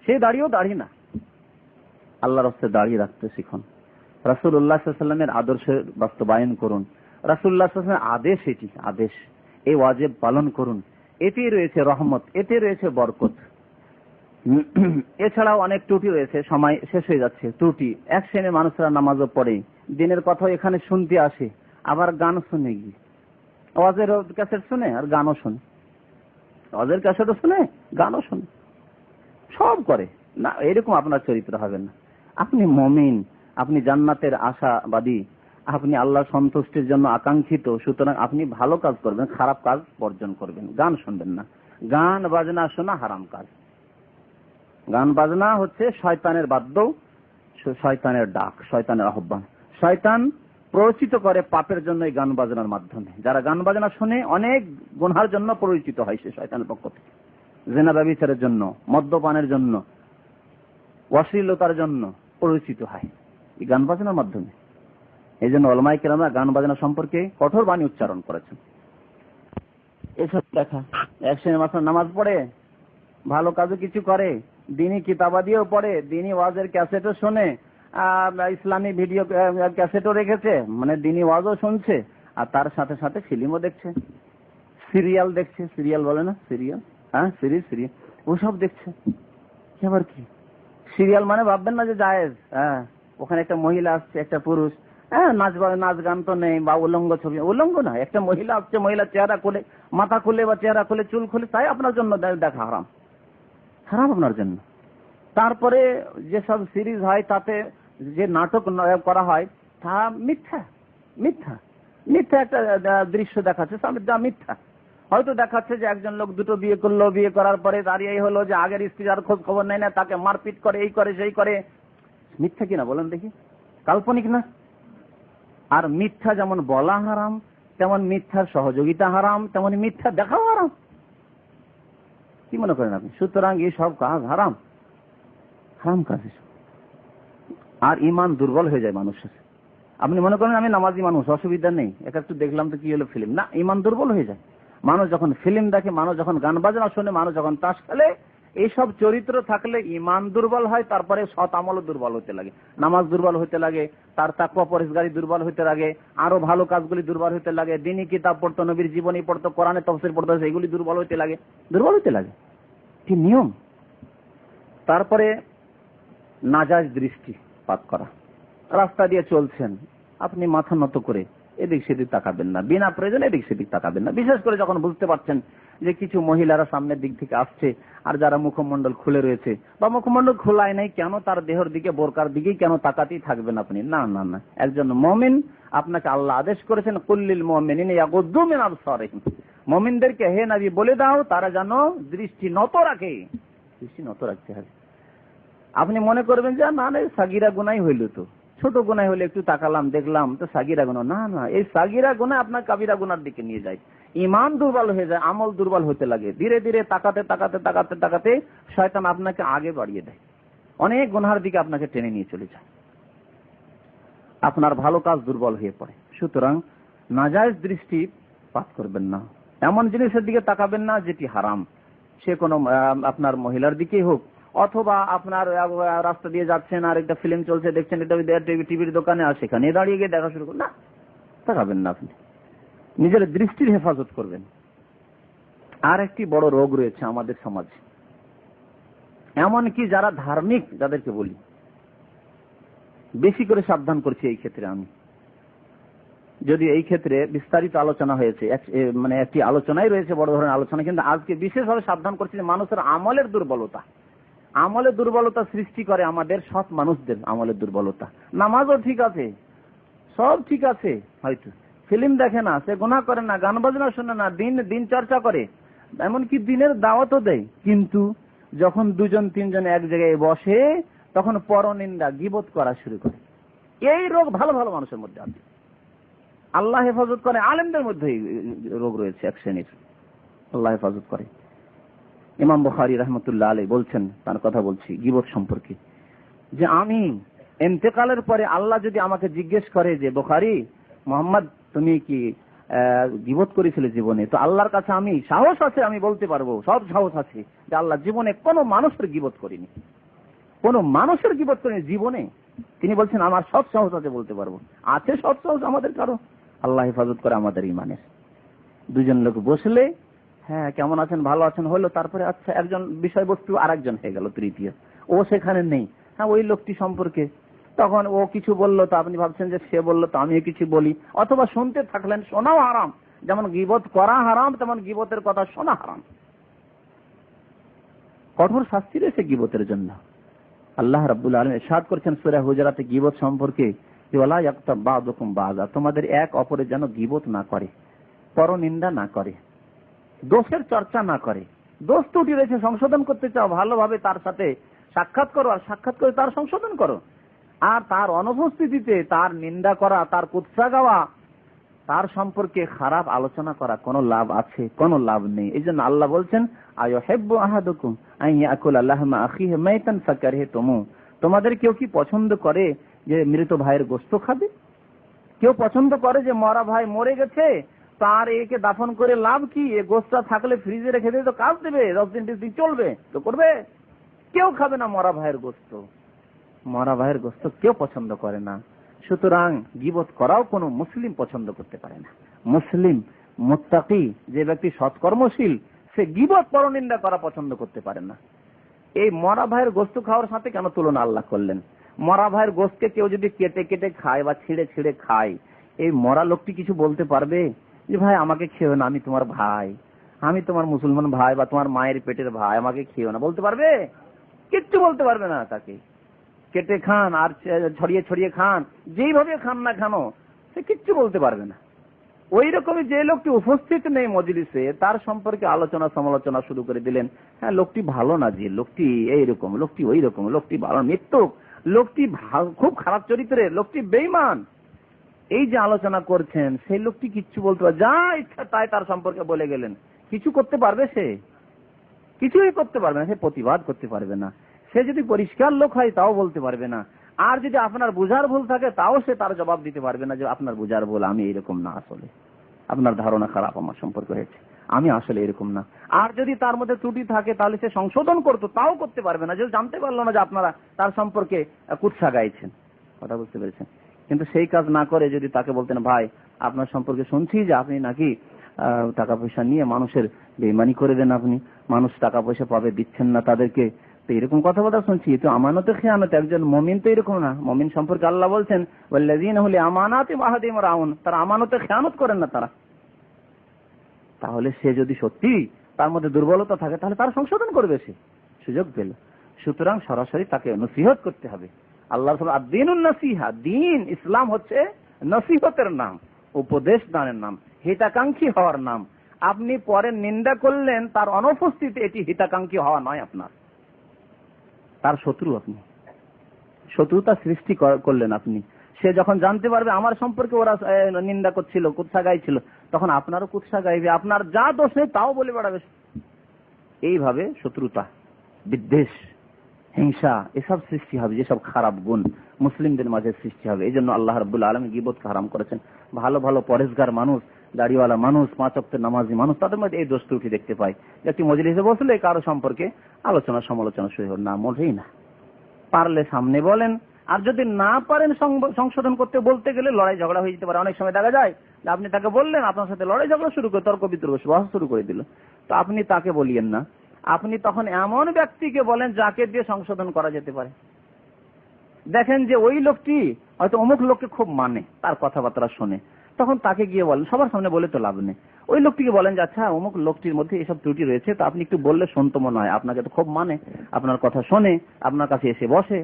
সেই দাড়িও দাড়ি না। আল্লাহর রাস্তায় দাড়ি রাখতে শিখুন, রাসূলুল্লাহ সাল্লাল্লাহু আলাইহি ওয়াসাল্লামের আদর্শের বাস্তবায়ন করুন, রাসূলুল্লাহ সাল্লাল্লাহু আলাইহি ওয়াসাল্লামের আদেশ, এটি আদেশ, এই ওয়াজিব পালন করুন। এতে রয়েছে রহমত, এতে রয়েছে বরকত। এছাড়াও অনেক ত্রুটি রয়েছে, সময় শেষ হয়ে যাচ্ছে। ত্রুটি, এক শ্রেণীর মানুষরা নামাজও পড়ে, দিনের কথা এখানে শুনতে আসে, আবার গান শুনে, গিয়ে ওয়াজের ক্যাসেট শুনে আর গানও শুনে, ওয়াজের ক্যাসেটও শুনে গানও শুনে, সব করে না। এরকম আপনার চরিত্র হবে না। আপনি মুমিন, আপনি জান্নাতের আশাবাদী, আপনি আল্লাহ সন্তুষ্টির জন্য আকাঙ্ক্ষিত, সুতরাং আপনি ভালো কাজ করবেন, খারাপ কাজ বর্জন করবেন। গান শুনবেন না, গান বাজনা শোনা হারাম কাজ। গান বাজনা হচ্ছে শয়তানের বাদ্য, শয়তানের ডাক, শয়তানের আহ্বান। শয়তান প্ররোচিত করে পাপের জন্য এই গান বাজনার মাধ্যমে। যারা গান বাজনা শুনে অনেক গুনাহের জন্য প্ররোচিত হয়, সে শয়তানের পক্ষ থেকে। জিনা ব্যভিচারের জন্য, মদ্যপানের জন্য, অশ্লীলতার জন্য প্ররোচিত হয় এই গান বাজনার মাধ্যমে। এই জন্য উলামায়ে কেরামরা গান বাজনা সম্পর্কে কঠোর বাণী উচ্চারণ করেছেন। এসব দেখা, এক শ্রেণীর মানুষ নামাজ পড়ে, ভালো কাজও কিছু করে, দিনী কিতাবাদিও পড়ে, দিনী ওয়াজের ক্যাসেটও শোনে, ইসলামী ভিডিও ক্যাসেটও রেখেছে, মানে দিনী ওয়াজও শুনছে, আর তার সাথে সাথে ফিল্মও দেখছে, সিরিয়াল দেখছে, সিরিয়াল বলে না, সিরিয়াল, হ্যাঁ সিরিজ, সিরিয়াল ওসব দেখছে। আবার কি সিরিয়াল মানে ভাববেন না যে জায়েজ, হ্যাঁ ওখানে একটা মহিলা আসছে, একটা পুরুষ, হ্যাঁ নাচ গান তো নেই, বা উলঙ্গ ছবি, উলঙ্গ না, একটা মহিলা আসছে, মহিলা চেহারা খুলে, মাথা খুলে বা চেহারা খুলে, চুল খুলে, তাই আপনার জন্য দেখা হারাম, হারাম আপনার জন্য। তারপরে যেসব সিরিজ হয় তাতে যে নাটক করা হয় তা মিথ্যা, মিথ্যা, মিথ্যা একটা দৃশ্য দেখাচ্ছে, যা মিথ্যা। হয়তো দেখাচ্ছে যে একজন লোক দুটো বিয়ে করলো, বিয়ে করার পরে দাঁড়িয়ে হলো যে আগের স্ত্রী আর খোঁজ খবর নেয় না, তাকে মারপিট করে, এই করে সেই করে। মিথ্যা কিনা বলেন দেখি, কাল্পনিক না? আর মিথ্যা যেমন বলা হারাম, তেমন মিথ্যার সহযোগিতা হারাম, তেমন মিথ্যা দেখাও হারাম। কি মনে করেন আপনি? সুতরাং এই সব কাজ হারাম, হারাম কাজ। আর ইমান দুর্বল হয়ে যায় মানুষের। আপনি মনে করেন আমি নামাজি মানুষ, অসুবিধা নেই, এটা একটু দেখলাম তো কি হলো, ফিল্ম না, ইমান দুর্বল হয়ে যায়। মানুষ যখন ফিল্ম দেখে, মানুষ যখন গান বাজনা শোনে, মানুষ যখন তাস খেলে, এইসব চরিত্র থাকলে ইমান দুর্বল হয়, তারপরে সৎ আমলও দুর্বল হতে লাগে, নামাজ দুর্বল হতে লাগে, তার তাকওয়া পরহেজগারি দুর্বল হতে লাগে, আরো ভালো কাজগুলি দুর্বল হতে লাগে, দ্বীনি কিতাব পড়তো, নবীর জীবনী পড়তো, কোরআনে তাফসীর পড়তো, এইগুলি দুর্বল হতে লাগে, দুর্বল হতে লাগে। কি নিয়ম? তারপরে নাজায়েজ দৃষ্টিপাত করা, রাস্তা দিয়ে চলছেন, আপনি মাথা নত করে এদিক সেদিক তাকাবেন না, বিনা প্রয়োজনে এদিক সেদিক তাকাবেন না। বিশেষ করে যখন বুঝতে পারছেন যে কিছু মহিলারা সামনের দিক থেকে আসছে, আর যারা মুখমণ্ডল খুলে রয়েছে বা মুখমণ্ডল খোলায় নাই, কেন তার দেহের দিকে, বোরকার দিকেই কেন তাকাতেই থাকবেন আপনি? না না না, একজন মুমিন, আপনাকে আল্লাহ আদেশ করেছেন কুল্লিল মুমিনিনা ইয়াগুদ্দু মিন আবসারিহিম, মুমিনদেরকে হে নবী বলে দাও তারা যেন দৃষ্টি নত রাখে, দৃষ্টি নত রাখতে হবে। আপনি মনে করবেন যে না না সাগিরা গুনাহ হইল, তো ছোট গুনাহ হলে একটু তাকালাম দেখলাম তো সাগিরা গুনাহ, না না, এই সাগিরা গুনাহ আপনার কাবিরা গুনার দিকে নিয়ে যায়, ইমান দুর্বল হয়ে যায়, আমল দুর্বল হতে লাগে। ধীরে ধীরে তাকাতে তাকাতে তাকাতে তাকাতে শয়তান আপনাকে আগে বাড়িয়ে দেয়, অনেক গুনাহের দিকে আপনাকে টেনে নিয়ে চলে যায়, আপনার ভালো কাজ দুর্বল হয়ে পড়ে। সুতরাং নাজায়েজ দৃষ্টি পাত করবেন না, এমন জিনিসের দিকে তাকাবেন না যেটি হারাম, সে কোনো আপনার মহিলার দিকেই হোক, অথবা আপনার রাস্তা দিয়ে যাচ্ছেন আর একটা ফিল্ম চলছে দেখছেন, এটা টিভির দোকানে, আর সেখানে দাঁড়িয়ে গিয়ে দেখা শুরু করুন, না, তাকাবেন না। আপনি নিজের দৃষ্টির হেফাজত করবেন। আর একটি বড় রোগ রয়েছে আমাদের সমাজে, এমনকি যারা ধার্মিক যাদেরকে বলি, বেশি করে সাবধান করছি এই ক্ষেত্রে আমি, যদি এই ক্ষেত্রে বিস্তারিত আলোচনা হয়েছে, মানে একটি আলোচনাই রয়েছে, বড় ধরনের আলোচনা, কিন্তু আজকে বিশেষভাবে সাবধান করছি যে মানুষের আমলের দুর্বলতা সৃষ্টি করে আমাদের সৎ মানুষদের আমলের দুর্বলতা। নামাজও ঠিক আছে, সব ঠিক আছে, হয়তো ফিল্ম দেখে না, সে গুনাহ করে না, গান বাজনা শোনে না, দিন চর্চা করে, এমনকি দিনের দাওয়াতও দেয়, কিন্তু যখন দুজন তিনজন এক জায়গায় বসে তখন পরনিন্দা গীবত করা শুরু করে। এই রোগ ভালো ভালো মানুষের মধ্যে আছে, আল্লাহ হেফাজত করে। আলেমদের মধ্যে রোগ রয়েছে এক শ্রেণীর, আল্লাহ হেফাজত করে। ইমাম বুখারী রাহমাতুল্লাহ আলাইহি বলছেন, তার কথা বলছি গীবত সম্পর্কে, যে আমি ইন্তেকালের পরে আল্লাহ যদি আমাকে জিজ্ঞেস করে যে বুখারী, মোহাম্মদ তুমি কি গীবত করেছিলে জীবনে, তো আল্লাহর কাছে আমি সাহস আছে, আমি বলতে পারবো, সব সাহস আছে যে আল্লাহ জীবনে কোনো মানুষের গীবত করিনি, কোনো মানুষের গীবত করিনি জীবনে। তিনি বলছেন আমার সব সাহস আছে, বলতে পারবো। আছে সব সাহস আমাদের কারো? আল্লাহ হেফাজত করে আমাদের ইমানের। দুজন লোক বসলে, হ্যাঁ কেমন আছেন, ভালো আছেন হলো, তারপরে আচ্ছা একজন বিষয়বস্তু আরেকজন হয়ে গেল, তৃতীয়, ও সেখানে নেই, হ্যাঁ ওই লোকটি সম্পর্কে তখন ও কিছু বললো, তো আপনি ভাবছেন যে সে বললো তো আমিও কিছু বলি, অথবা শুনতে থাকলেন, শোনাও হারাম। যেমন গীবত করা হারাম, তেমন গীবতের কথা শোনা হারাম। কঠোর শাস্তি রয়েছে গীবতের জন্য। আল্লাহ রাব্বুল আলামিন ইরশাদ করেছেন সূরা হুজুরাতে গীবত সম্পর্কে, ওয়ালা ইয়াগতাব বাযুকুম বাযা, তোমাদের এক অপরের যেন গীবত না করে, পরনিন্দা না করে, দোষের চর্চা না করে। দোষ ত্রুটি রয়েছে, সংশোধন করতে চাও, ভালোভাবে তার সাথে সাক্ষাৎ করো, আর সাক্ষাৎ করে তার সংশোধন করো। আর তার অনুপস্থিতিতে তার নিন্দা করা, তার কুৎসা গাওয়া, তার সম্পর্কে খারাপ আলোচনা করা কোনো লাভ আছে? কোনো লাভ নেই। এই জন্য আল্লাহ বলছেন আইয়ুহিব্বু আহাদুকুম আন ইয়াকুলা লাহমা আখিহি মাইতান ফাকারিহতুমু, তোমাদের কেউ কি পছন্দ করে যে মৃত ভাইয়ের গোশত খাবে? কেউ পছন্দ করে যে মরা ভাই মরে গেছে, তার একে দাফন করে লাভ কি? এ গোশতটা থাকলে ফ্রিজে রেখে দিলে তো কাজ দেবে, 10 দিন 20 দিন চলবে, তো করবে? কেউ খাবে না মরা ভাইয়ের গোশত। মরা ভাইয়ের গোশত কেউ পছন্দ করে না। সুতরাং গীবত করাও কোনো মুসলিম পছন্দ করতে পারে না। মুসলিম মুত্তাকি, যে ব্যক্তি সৎকর্মশীল, সে গীবত পরনিন্দা করা পছন্দ করতে পারে না। এই মরা ভাইয়ের গোশত খাওয়ার সাথে কেন তুলনা আল্লাহ করলেন? মরা ভাইয়ের গোশতকে কেউ যদি কেটে কেটে খায় বা ছিঁড়ে ছিঁড়ে খায়, এই মরা লোকটি কিছু বলতে পারবে যে ভাই আমাকে খেও না, আমি তোমার ভাই, আমি তোমার মুসলমান ভাই বা তোমার মায়ের পেটের ভাই, আমাকে খেও না, বলতে পারবে? কিচ্ছু বলতে পারবে না। তাকে কেটে খান আর ছড়িয়ে ছড়িয়ে খান, যেইভাবে খান না কেন, সে কিচ্ছু বলতে পারবে না। ওই রকমই যে লোকটি উপস্থিত নেই মজলিসে, তার সম্পর্কে আলোচনা সমালোচনা শুরু করে দিলেন, হ্যাঁ লোকটি ভালো না, যে লোকটি এইরকম, লোকটি ওই রকম, লোকটি ভালো মিথ্যুক, লোকটি খুব খারাপ চরিত্রের, লোকটি বেঈমান, এই যে আলোচনা করছেন, সেই লোকটি কিচ্ছু বলতে পারবে? যা ইচ্ছা তাই তার সম্পর্কে বলে গেলেন, কিছু করতে পারবে? সে কিছুই করতে পারবে না, সে প্রতিবাদ করতে পারবে না। সে যদি পরিষ্কার লোক হয় তাও বলতে পারবে না। আর যদি আপনার বুঝার ভুল থাকে তাও সে তার জবাব দিতে পারবে না যে আপনার বুঝার ভুল, আমি এরকম না, আসলে আপনার ধারণা খারাপ আমার সম্পর্কে হয়েছে, আমি আসলে এরকম না। আর যদি তার মধ্যে ত্রুটি থাকে তাহলে সে সংশোধন করতো, তাও করতে পারবে না, যে জানতে পারলো না যে আপনারা তার সম্পর্কে কুৎসা গাইছেন। কথা বুঝতে পেরেছেন? কিন্তু সেই কাজ না করে যদি তাকে বলতেন, ভাই আপনার সম্পর্কে শুনছি যে আপনি নাকি টাকা পয়সা নিয়ে মানুষের বেইমানি করে দেন, আপনি মানুষ টাকা পয়সা পাবে, দিচ্ছেন না তাদেরকে, তো এরকম কথাবার্তা শুনছি, তো আমানতে খেয়ানত, একজন মুমিন তো এরকম না। মুমিন সম্পর্কে আল্লাহ বলছেন ওয়াল্লাযীনা হুম লিআমানাতিহিম ওয়া আহদিহিম রাউন, তারা আমানতে খেয়ানত করেন না তারা। তাহলে সে যদি সত্যি তার মধ্যে দুর্বলতা থাকে তাহলে তার সংশোধন করবে, সে সুযোগ পেল। সুতরাং সরাসরি তাকে নসিহত করতে হবে। আল্লাহ আদ-দীনুন নাসিহা, দিন ইসলাম হচ্ছে নসিহতের নাম, উপদেশ দানের নাম, হিতাকাঙ্ক্ষী হওয়ার নাম। আপনি পরে নিন্দা করলেন, তার অনুপস্থিতি, এটি হিতাকাঙ্ক্ষী হওয়া নয়, আপনার তার শত্রু, আপনি শত্রুতা সৃষ্টি করলেন আপনি। সে যখন জানতে পারবে আমার সম্পর্কে ওরা নিন্দা করছিল, কুৎসা গাইছিল, তখন আপনারও কুৎসা গাইবে, আপনার যা দোষ নেই তাও বলে বেড়াবে। এইভাবে শত্রুতা, বিদ্বেষ হিংসা, এসব সৃষ্টি হবে, যেসব খারাপ গুণ মুসলিমদের মাঝে সৃষ্টি হবে। এই জন্য আল্লাহ রাব্বুল আলামিন গীবতকে হারাম করেছেন। ভালো ভালো পরেশগার মানুষ, দাড়িওয়ালা মানুষ, 5 ওয়াক্তের নামাজি মানুষ, তাদের মধ্যে এই দোষ ত্রুটি দেখতে পাই। একটি মজলিসে বসলে কারো সম্পর্কে আলোচনা সমালোচনা শুরু হল না, মোটেই না। পারলে সামনে বলেন, আর যদি না পারেন সংশোধন করতে বলতে গেলে লড়াই ঝগড়া হয়ে যেতে পারে। অনেক সময় দেখা যায় যে আপনি তাকে বললেন, আপনার সাথে লড়াই ঝগড়া শুরু করে তর্ক বিতর্ক শুরু করে দিল। তো আপনি তাকে বলিয়েন না, আপনি তখন এমন ব্যক্তিকে বলেন যাকে দিয়ে সংশোধন করা যেতে পারে। দেখেন যে ওই লোকটি হয়তো অমুক লোককে খুব মানে, তার কথাবার্তা শোনে, তখন তাকে গিয়ে বলেন, সবার সামনে বলে তো লাভ নেই। ওই লোকটিকে বলেন যে আচ্ছা অমুক লোকটির মধ্যে এসব ত্রুটি রয়েছে, তো আপনি একটু বললে শুনতো মনে হয়, আপনাকে তো খুব মানে, আপনার কথা শোনে, আপনার কাছে এসে বসে,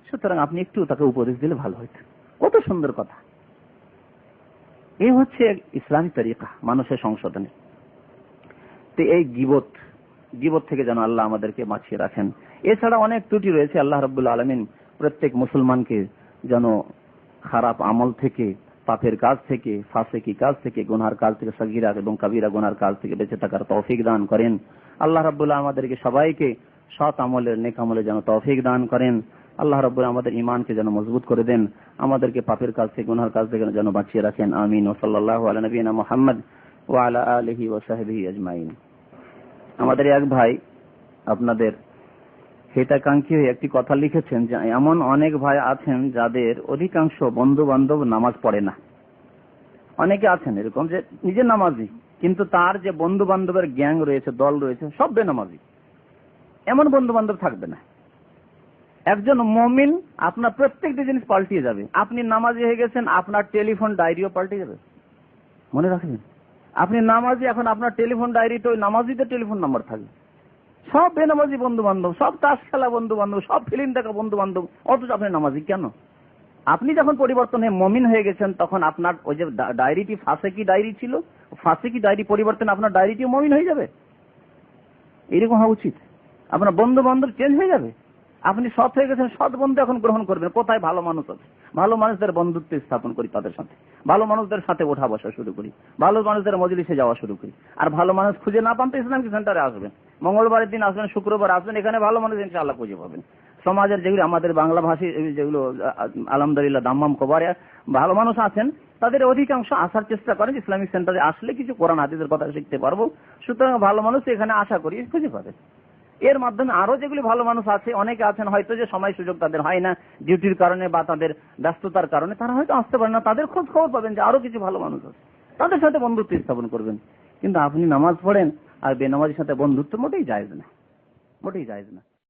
সুতরাং আপনি একটু তাকে উপদেশ দিলে ভালো হইত। কত সুন্দর কথা। এই হচ্ছে ইসলামী তরিকা মানুষের সংশোধনে। তো এই গীবত থেকে যেন আল্লাহ আমাদেরকে বাঁচিয়ে রাখেন। এছাড়া অনেক ত্রুটি রয়েছে। আল্লাহ রাব্বুল আলামিন প্রত্যেক মুসলমানকে যেন খারাপ আমল থেকে, পাপের কাজ থেকে, ফাসিকি কাজ থেকে, গুনার কাজ থেকে, সগীরা এবং কবিরা গুনার কাজ থেকে বেঁচে থাকার তৌফিক দান করেন। আল্লাহ রাব্বুল আমাদেরকে সবাইকে সৎ আমলের, নেক আমলের যেন তৌফিক দান করেন। আল্লাহ রাব্বুল আমাদের ঈমানকে যেন মজবুত করে দেন, আমাদেরকে পাপের কাজ থেকে, গুনার কাজ থেকে যেন বাঁচিয়ে রাখেন। আমিন। ওয়া সাল্লাল্লাহু আলা নবিয়িনা মুহাম্মদ ওয়া আলা আলিহি ওয়া সাহবিহি আজমাইন। আমাদের এক ভাই আপনাদের হিতাকাঙ্ক্ষী হয়ে একটি কথা লিখেছেন যে এমন অনেক ভাই আছেন যাদের অধিকাংশ বন্ধু বান্ধব নামাজ পড়ে না। অনেকে আছেন এরকম যে নিজে নামাজি, কিন্তু তার যে বন্ধু বান্ধবের গ্যাং রয়েছে, দল রয়েছে, সব বেনামাজি। এমন বন্ধু বান্ধব থাকবে না। একজন মুমিন আপনার প্রত্যেকটি জিনিস পাল্টিয়ে যাবে। আপনি নামাজি হয়ে গেছেন, আপনার টেলিফোন ডায়েরিও পাল্টে যাবে। মনে রাখবেন, আপনি নামাজি, এখন আপনার টেলিফোন ডায়েরিতে ওই নামাজিদের টেলিফোন নাম্বার থাকবে। সব বেনামাজি বন্ধু বান্ধব, সব তাস খেলা বন্ধু বান্ধব, সব ফিল্ম দেখা বন্ধু বান্ধব, অথচ আপনি নামাজি কেন? আপনি যখন পরিবর্তন হয়ে মুমিন হয়ে গেছেন, তখন আপনার ওই যে ডায়েরিটি ফাসিকি ডায়েরি ছিল, ফাসিকি ডায়েরি পরিবর্তন আপনার ডায়েরিটিও মুমিন হয়ে যাবে। এরকম হওয়া উচিত। আপনার বন্ধু বান্ধব চেঞ্জ হয়ে যাবে। আপনি সৎ হয়ে গেছেন, সৎ বন্ধু এখন গ্রহণ করবেন। কোথায় ভালো মানুষ আছে, ভালো মানুষদের বন্ধুত্ব স্থাপন করি, তাদের সাথে ভালো মানুষদের সাথে ওঠা বসা শুরু করি, ভালো মানুষদের মজলিসে যাওয়া শুরু করি। আর ভালো মানুষ খুঁজে না পান তো ইসলামিক সেন্টারে আসবেন, মঙ্গলবারের দিন আসবেন, শুক্রবার আসবেন, এখানে ভালো মানুষ ইনশাআল্লাহ খুঁজে পাবেন। সমাজের যেগুলো আমাদের বাংলা ভাষী যেগুলো আলহামদুলিল্লাহ দাম্মাম কবারে ভালো মানুষ আছেন, তাদের অধিকাংশ আসার চেষ্টা করেন ইসলামিক সেন্টারে আসলে কিছু কোরআন হাদিসের কথা শিখতে পারবো। সুতরাং ভালো মানুষ এখানে আশা করি খুঁজে পাবে। এর মাধ্যমে আরো যেগুলি ভালো মানুষ আছে, অনেকে আছেন হয়তো যে সময় সুযোগ তাদের হয় না, ডিউটির কারণে বা তাদের ব্যস্ততার কারণে তারা হয়তো আসতে পারে না, তাদের খোঁজ খবর পাবেন যে আরো কিছু ভালো মানুষ আছে, তাদের সাথে বন্ধুত্ব স্থাপন করবেন। কিন্তু আপনি নামাজ পড়েন আর বেনামাজির সাথে বন্ধুত্ব মোটেই জায়েজ না, মোটেই জায়েজ না।